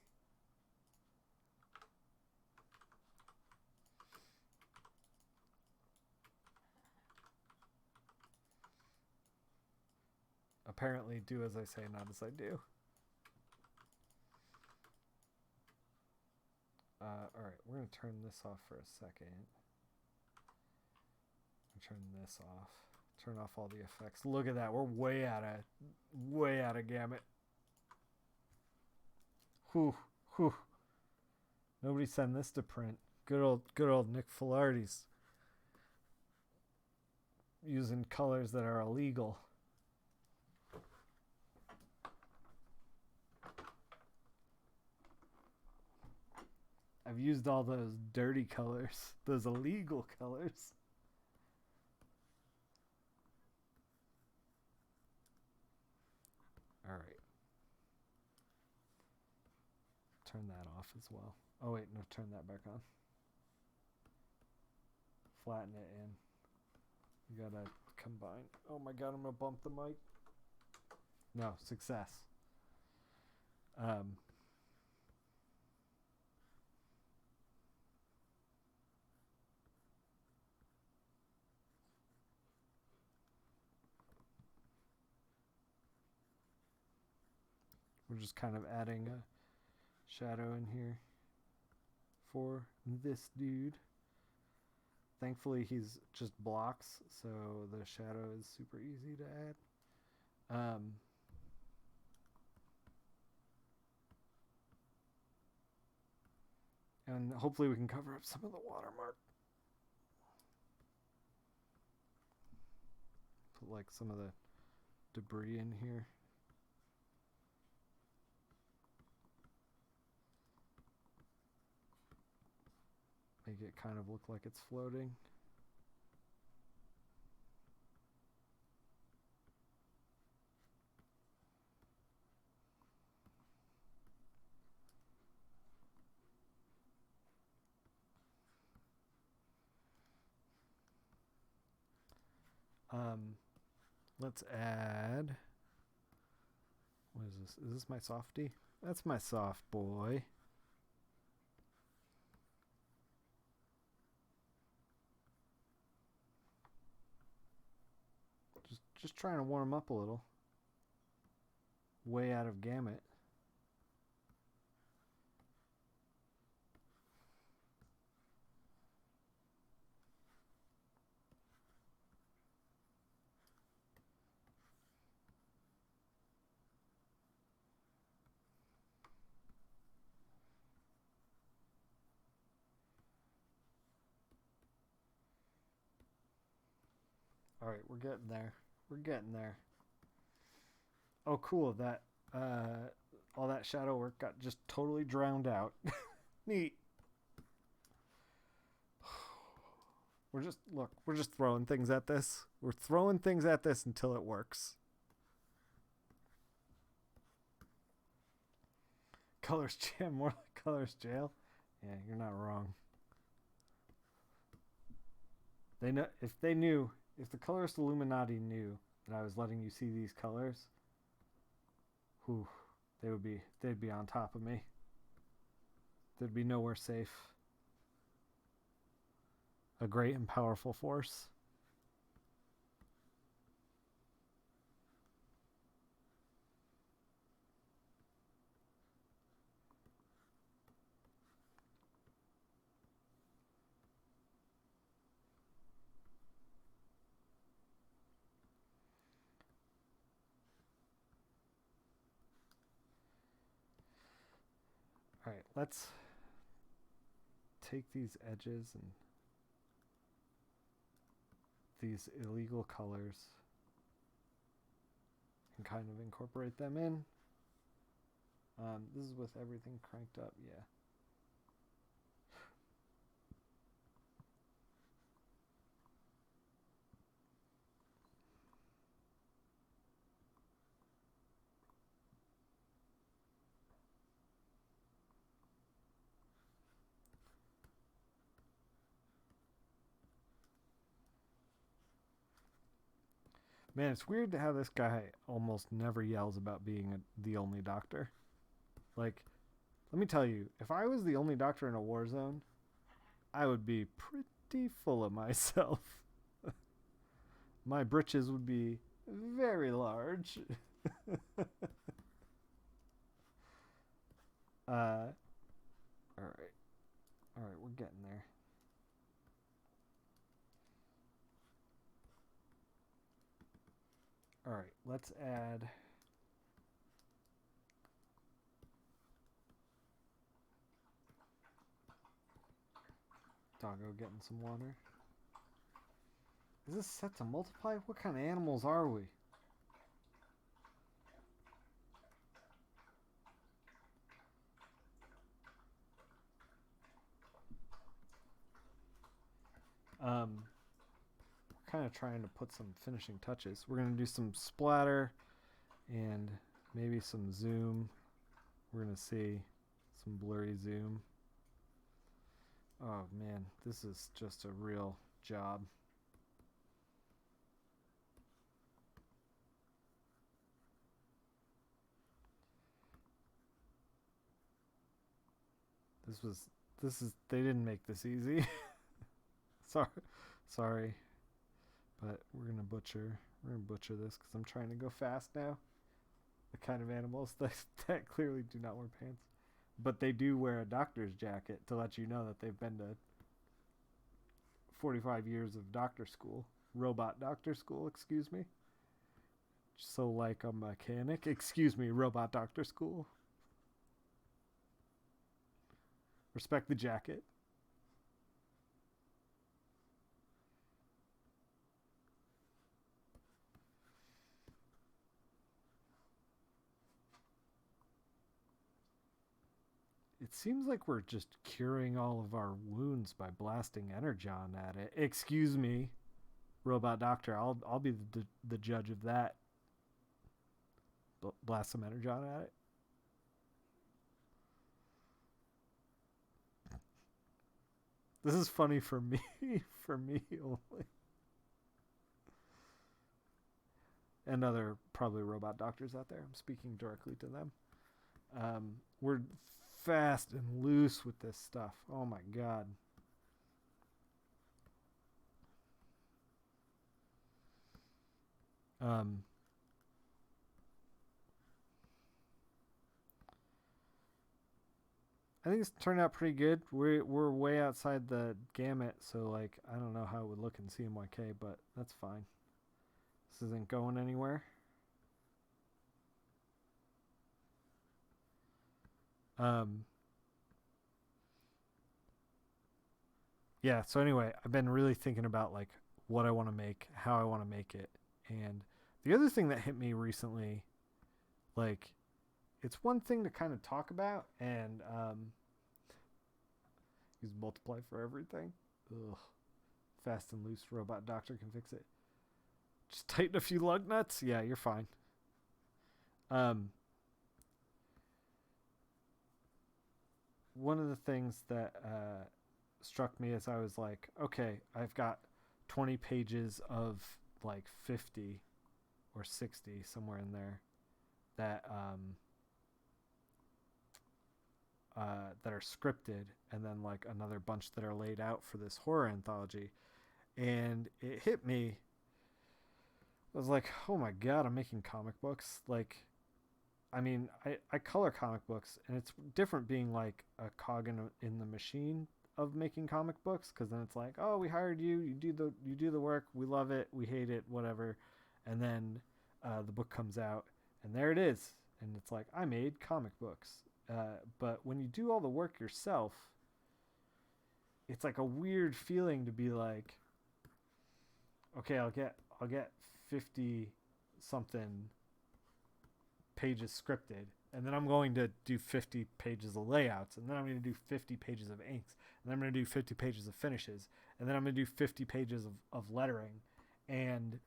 Apparently, do as I say, not as I do. All right, we're gonna turn this off for a second. Turn this off. Turn off all the effects. Look at that. We're way out of gamut. Whew, whew. Nobody send this to print. Good old Nick Filardi's using colors that are illegal. I've used all those dirty colors, those illegal colors. All right. Turn that off as well. Oh wait, no, turn that back on. Flatten it in. You gotta combine. Oh my god, I'm gonna bump the mic. No, success. We're just kind of adding a shadow in here for this dude. Thankfully, he's just blocks, so the shadow is super easy to add. And hopefully we can cover up some of the watermark. Put like some of the debris in here. Make it kind of look like it's floating. Let's add. What is this? Is this my softy? That's my soft boy. Just trying to warm up a little. Way out of gamut. All right, we're getting there. We're getting there. Oh, cool. That all that shadow work got just totally drowned out. Neat. We're just throwing things at this. We're throwing things at this until it works. Colors jam, more like colors jail. Yeah, you're not wrong. They know if they knew if the colorist Illuminati knew that I was letting you see these colors, whew, they'd be on top of me. They'd be nowhere safe. A great and powerful force. All right, let's take these edges and these illegal colors and kind of incorporate them in. This is with everything cranked up, yeah. Man, it's weird how this guy almost never yells about being the only doctor. Like, let me tell you, if I was the only doctor in a war zone, I would be pretty full of myself. My britches would be very large. All right. All right, we're getting there. All right, let's add Doggo getting some water. Is this set to multiply? What kind of animals are we? We're kind of trying to put some finishing touches. We're going to do some splatter and maybe some zoom. We're going to see some blurry zoom. Oh man, this is just a real job. They didn't make this easy. Sorry, but we're gonna butcher this because I'm trying to go fast now. The kind of animals that clearly do not wear pants, but they do wear a doctor's jacket to let you know that they've been to 45 years of doctor school, robot doctor school. Excuse me. So like a mechanic. Excuse me, robot doctor school. Respect the jacket. It seems like we're just curing all of our wounds by blasting energon at it. Excuse me, robot doctor. I'll be the judge of that. Blast some energon at it. This is funny for me, for me only. And other probably robot doctors out there. I'm speaking directly to them. We're fast and loose with this stuff. Oh my god. I think it's turned out pretty good. We're way outside the gamut, so like I don't know how it would look in CMYK, but that's fine. This isn't going anywhere. Yeah, so anyway, I've been really thinking about like what I want to make, how I want to make it. And the other thing that hit me recently, like it's one thing to kind of talk about and use multiply for everything. Ugh. Fast and loose robot doctor can fix it. Just tighten a few lug nuts. Yeah, you're fine. One of the things that struck me as I was like, okay, I've got 20 pages of like 50 or 60 somewhere in there that that are scripted, and then like another bunch that are laid out for this horror anthology. And it hit me. I was like, oh my god, I'm making comic books. Like, I mean, I color comic books, and it's different being like a cog in the machine of making comic books, because then it's like, oh, we hired you, you do the work, we love it, we hate it, whatever, and then the book comes out, and there it is, and it's like I made comic books, But when you do all the work yourself, it's like a weird feeling to be like, okay, I'll get 50 something pages scripted, and then I'm going to do 50 pages of layouts, and then I'm going to do 50 pages of inks, and then I'm going to do 50 pages of finishes, and then I'm going to do 50 pages of lettering, and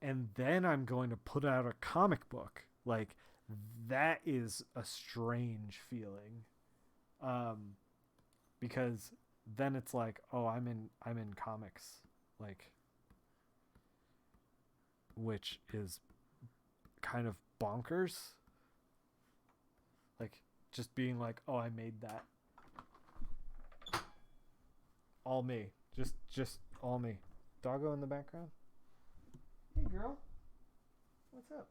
then I'm going to put out a comic book. Like, that is a strange feeling. Because then it's like, oh, I'm in comics, like, which is kind of bonkers. Like, just being like, oh, I made that. All me. Just all me. Doggo in the background. Hey girl. What's up?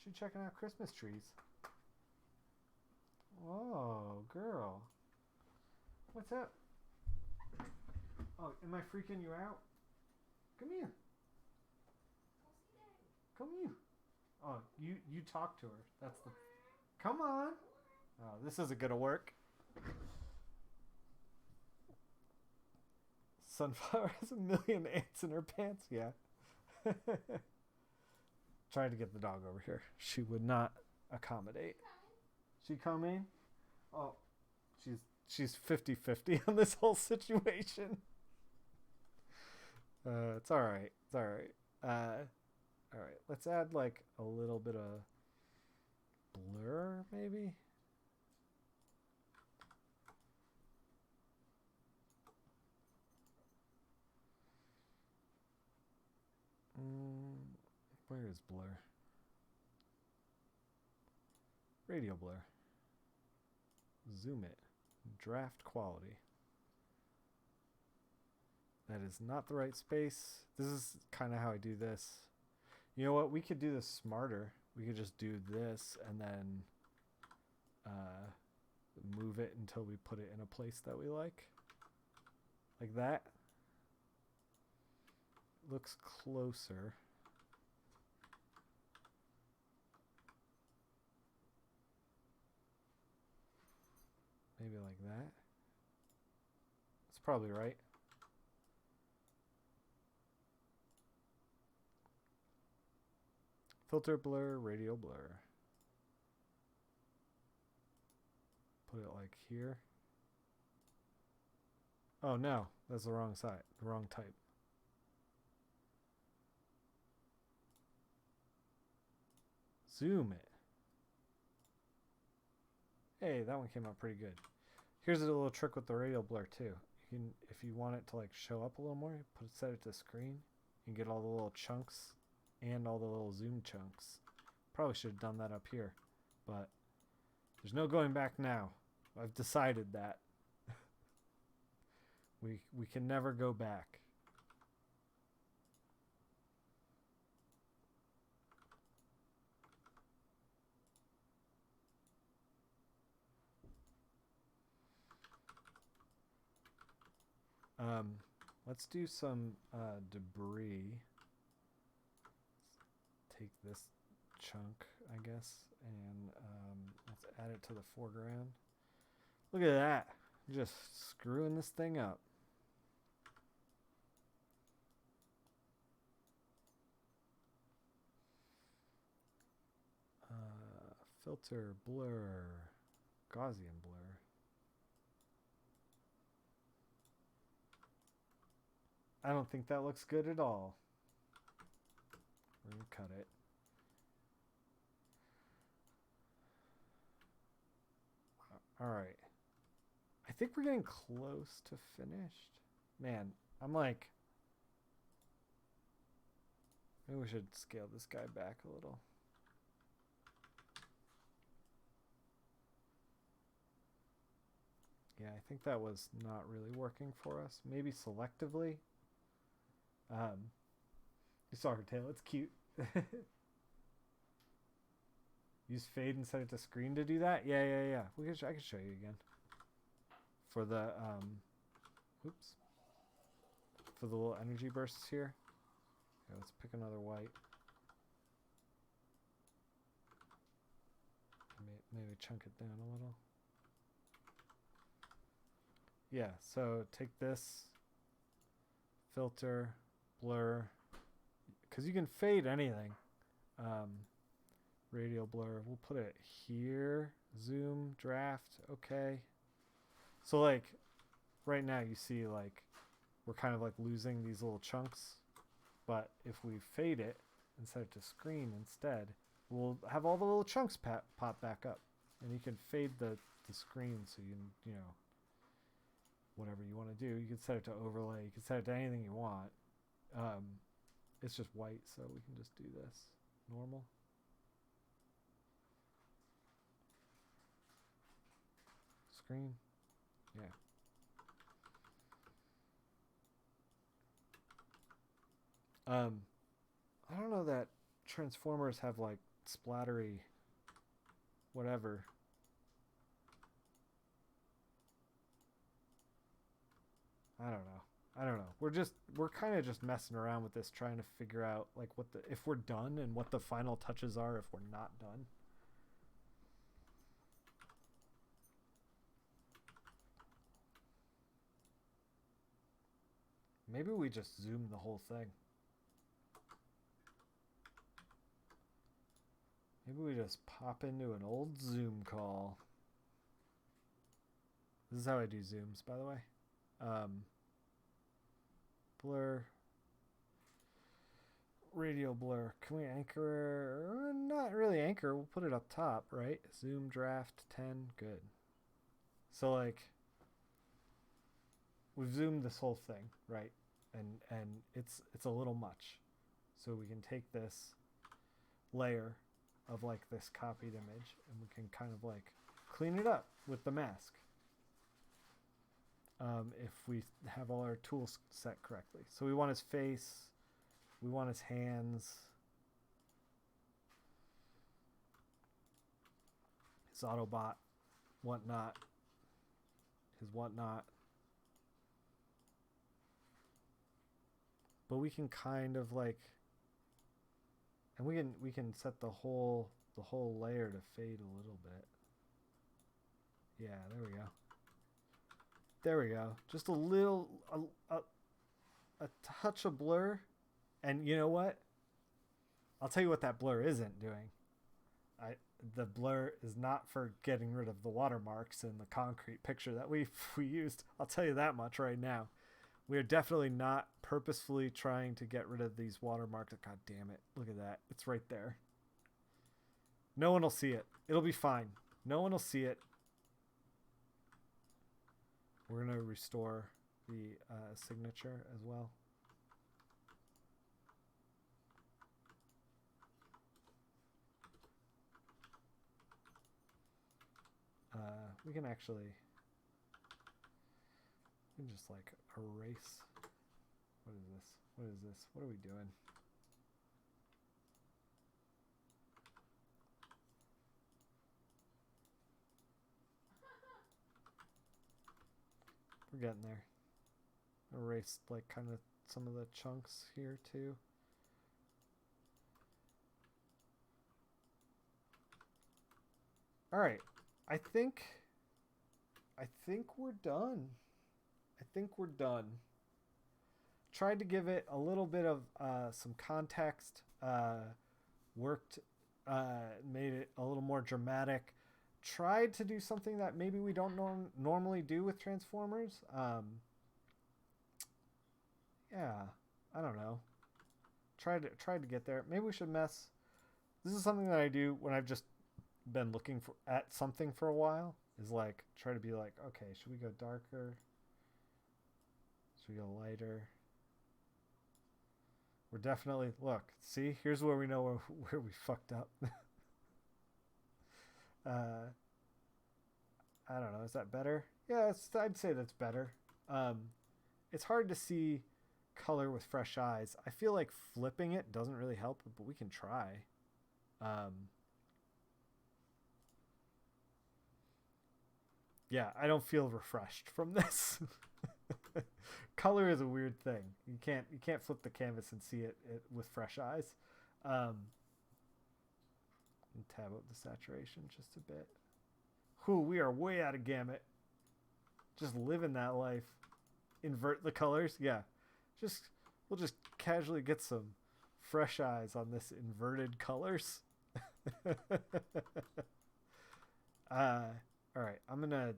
She checking out Christmas trees. Oh, girl. What's up? Oh, am I freaking you out? Come here. Come here. Oh, you talk to her. That's the... Come on. Oh, this isn't gonna work. Sunflower has 1,000,000 ants in her pants. Yeah. Tried to get the dog over here. She would not accommodate. She coming? Oh, she's 50-50 on this whole situation. It's all right. It's all right. All right. Let's add like a little bit of blur, maybe. Where is blur? Radio blur. Zoom it. Draft quality. That is not the right space. This is kind of how I do this. You know what? We could do this smarter. We could just do this and then move it until we put it in a place that we like. Like that. Looks closer. Maybe like that. That's probably right. Filter blur, radio blur. Put it like here. Oh no, that's the wrong side, the wrong type. Zoom it. Hey, that one came out pretty good. Here's a little trick with the radial blur too. You can, if you want it to like show up a little more, set it to screen. You can get all the little chunks and all the little zoom chunks. Probably should have done that up here, but there's no going back now. I've decided that. we can never go back. Let's do some debris. Take this chunk, I guess, and let's add it to the foreground. Look at that. Just screwing this thing up. Filter, blur, Gaussian blur. I don't think that looks good at all. We're going to cut it. All right. I think we're getting close to finished. Man, I'm like... Maybe we should scale this guy back a little. Yeah, I think that was not really working for us. Maybe selectively. You saw her tail. It's cute. Use fade and set it to screen to do that? Yeah. I can show you again. For the, oops. For the little energy bursts here. Okay, let's pick another white. maybe chunk it down a little. Yeah, so take this, filter, blur, because you can fade anything. Radial blur, we'll put it here. Zoom, draft, okay. So like right now you see like we're kind of like losing these little chunks, but if we fade it and set it to screen instead, we'll have all the little chunks pop back up, and you can fade the screen so you can, you know, whatever you want to do. You can set it to overlay, you can set it to anything you want. It's just white, so we can just do this normal. Screen, yeah. I don't know that transformers have like splattery whatever. I don't know. We're kind of just messing around with this, trying to figure out like what the, if we're done and what the final touches are if we're not done. Maybe we just zoom the whole thing. Maybe we just pop into an old Zoom call. This is how I do Zooms, by the way. Blur. Radial blur. Can we anchor? Not really anchor. We'll put it up top, right? Zoom draft 10. Good. So like we've zoomed this whole thing, right? And it's a little much. So we can take this layer of like this copied image and we can kind of like clean it up with the mask. If we have all our tools set correctly. So we want his face, we want his hands, his Autobot, whatnot, his whatnot. But we can kind of like, and we can set the whole layer to fade a little bit. Yeah, there we go. There we go. Just a little, a touch of blur. And you know what? I'll tell you what that blur isn't doing. The blur is not for getting rid of the watermarks in the concrete picture that we used. I'll tell you that much right now. We are definitely not purposefully trying to get rid of these watermarks. God damn it. Look at that. It's right there. No one will see it. It'll be fine. No one will see it. We're going to restore the signature as well. We can actually just like erase. What is this? What is this? What are we doing? We're getting there. Erase like kind of some of the chunks here too. All right. I think we're done. I think we're done. Tried to give it a little bit of some context. Worked, made it a little more dramatic. Tried to do something that maybe we don't normally do with Transformers. Yeah, I don't know. Tried to get there. Maybe we should mess. This is something that I do when I've just been looking at something for a while. Is like try to be like, okay, should we go darker? Should we go lighter? We're definitely look. See, here's where we know where we fucked up. I don't know. Is that better? Yeah, I'd say that's better. It's hard to see color with fresh eyes. I feel like flipping it doesn't really help, but we can try. Yeah, I don't feel refreshed from this. Color is a weird thing. You can't flip the canvas and see it with fresh eyes. And tab up the saturation just a bit. Whew, we are way out of gamut. Just living that life. Invert the colors. Yeah. We'll just casually get some fresh eyes on this inverted colors. All right, I'm gonna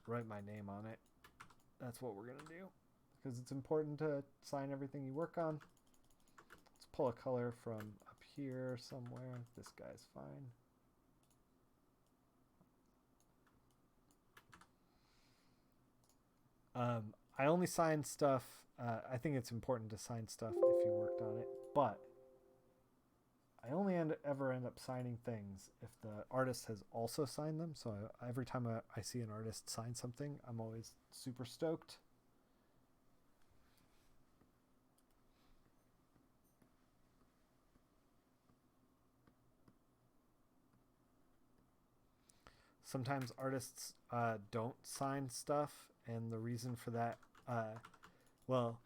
write my name on it. That's what we're gonna do because it's important to sign everything you work on. Let's pull a color from up here somewhere. This guy's fine. I only sign stuff. I think it's important to sign stuff if you worked on it, but I only ever end up signing things if the artist has also signed them. So every time I see an artist sign something, I'm always super stoked. Sometimes artists don't sign stuff, and the reason for that, well,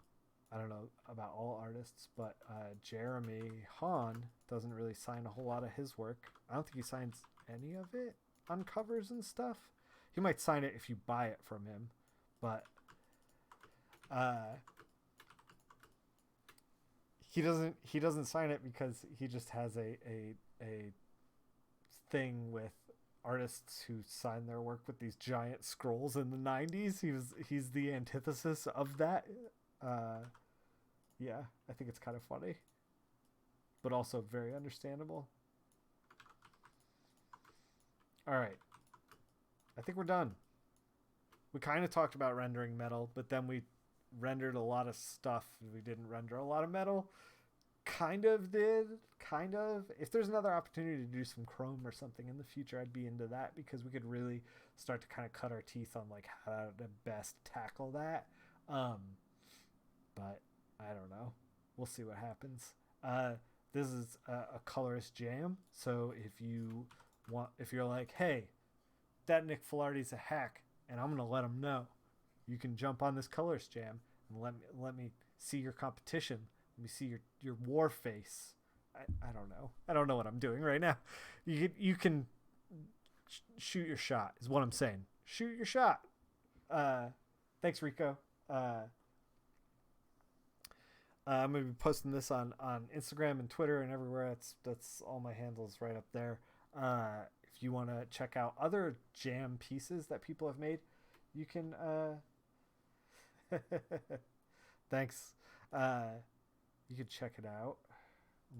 I don't know about all artists, but Jeremy Hahn doesn't really sign a whole lot of his work. I don't think he signs any of it on covers and stuff. He might sign it if you buy it from him, but he doesn't sign it because he just has a thing with artists who sign their work with these giant scrolls in the 90s. He's the antithesis of that. Yeah, I think it's kind of funny, but also very understandable. All right, I think we're done. We kind of talked about rendering metal, but then we rendered a lot of stuff. We didn't render a lot of metal. Kind of did. Kind of. If there's another opportunity to do some chrome or something in the future, I'd be into that because we could really start to kind of cut our teeth on like how to best tackle that. But I don't know. We'll see what happens. This is a colorist jam. So if you're like, hey, that Nick Filardi's a hack, and I'm gonna let him know, you can jump on this colorist jam and let me see your competition. Let me see your war face. I don't know. I don't know what I'm doing right now. You can shoot your shot is what I'm saying. Shoot your shot. Thanks, Rico. I'm gonna be posting this on Instagram and Twitter and everywhere. That's all my handles right up there. If you want to check out other jam pieces that people have made, you can. Thanks. You could check it out.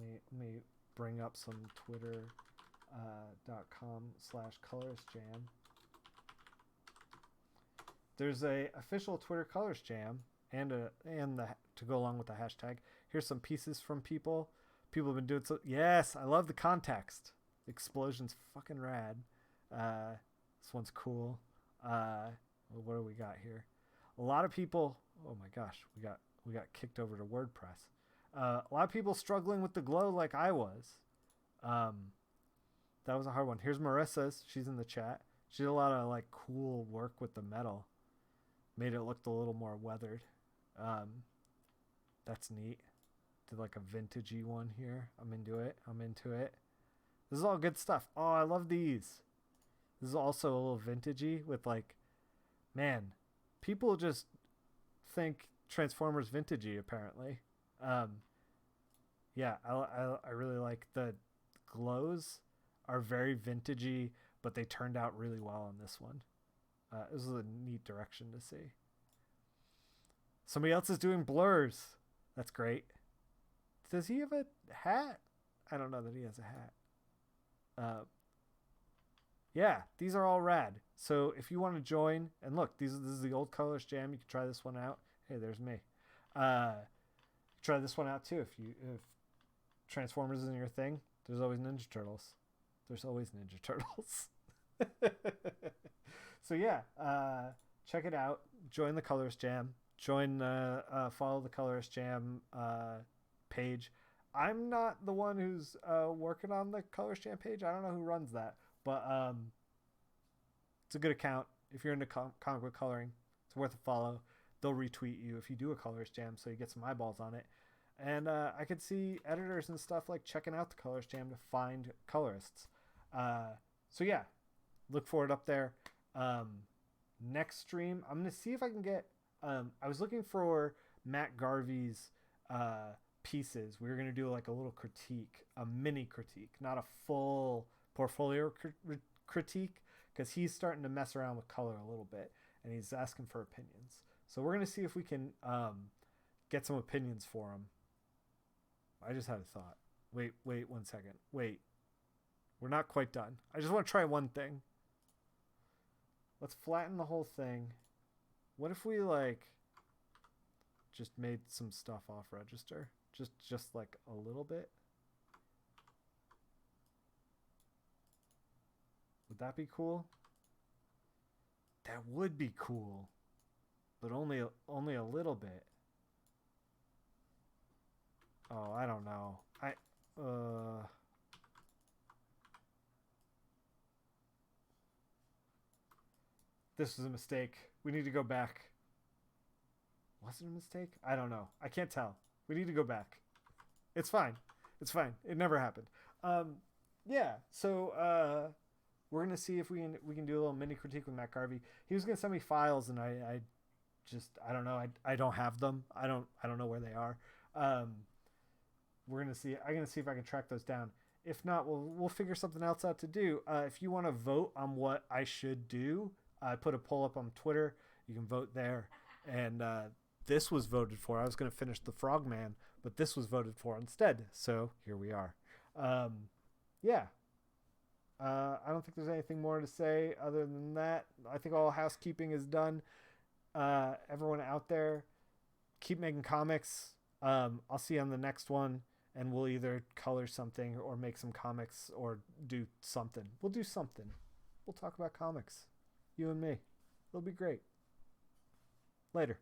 Let me bring up some twitter.com/coloristjam. There's a official Twitter colorist jam and to go along with the hashtag. Here's some pieces from people. People have been doing so. Yes, I love the context. The explosion's fucking rad. This one's cool. What do we got here? A lot of people. Oh my gosh, we got kicked over to WordPress. A lot of people struggling with the glow like I was. That was a hard one. Here's Marissa's. She's in the chat. She did a lot of like cool work with the metal. Made it look a little more weathered. That's neat. Did like a vintagey one here. I'm into it. This is all good stuff. Oh, I love these. This is also a little vintagey with like, man, people just think Transformers vintagey apparently. Yeah, I really like the glows are very vintagey, but they turned out really well on this one. This is a neat direction to see. Somebody else is doing blurs. That's great. Does he have a hat? I don't know that he has a hat. Yeah, these are all rad. So if you want to join, and look, this is the old Colorist Jam. You can try this one out. Hey, there's me. Try this one out too. If Transformers isn't your thing, there's always Ninja Turtles. So yeah, check it out. Join the Colorist Jam. Follow the Colorist Jam page. I'm not the one who's working on the Colorist Jam page. I don't know who runs that, but it's a good account. If you're into comic book coloring, it's worth a follow. They'll retweet you if you do a Colorist Jam, so you get some eyeballs on it. And I could see editors and stuff like checking out the Coloristjam to find colorists. So yeah, look for it up there. Next stream, I'm gonna see if I can get. I was looking for Matt Garvey's pieces. We were gonna do like a little critique, a mini critique, not a full portfolio critique, because he's starting to mess around with color a little bit, and he's asking for opinions. So we're gonna see if we can get some opinions for him. I just had a thought. Wait 1 second. Wait, we're not quite done. I just want to try one thing. Let's flatten the whole thing. What if we like just made some stuff off register? Just like a little bit. Would that be cool? That would be cool. But only a little bit. Oh, I don't know. This was a mistake. We need to go back. Was it a mistake? I don't know. I can't tell. We need to go back. It's fine. It's fine. It never happened. Yeah. So we're gonna see if we can do a little mini critique with Matt Garvey. He was gonna send me files, and I don't know. I don't have them. I don't know where they are. We're gonna see. I'm gonna see if I can track those down. If not, we'll figure something else out to do. If you want to vote on what I should do, I put a poll up on Twitter. You can vote there. And this was voted for. I was going to finish The Frogman, but this was voted for instead. So here we are. Yeah. I don't think there's anything more to say other than that. I think all housekeeping is done. Everyone out there, keep making comics. I'll see you on the next one. And we'll either color something or make some comics or do something. We'll do something. We'll talk about comics. You and me. It'll be great. Later.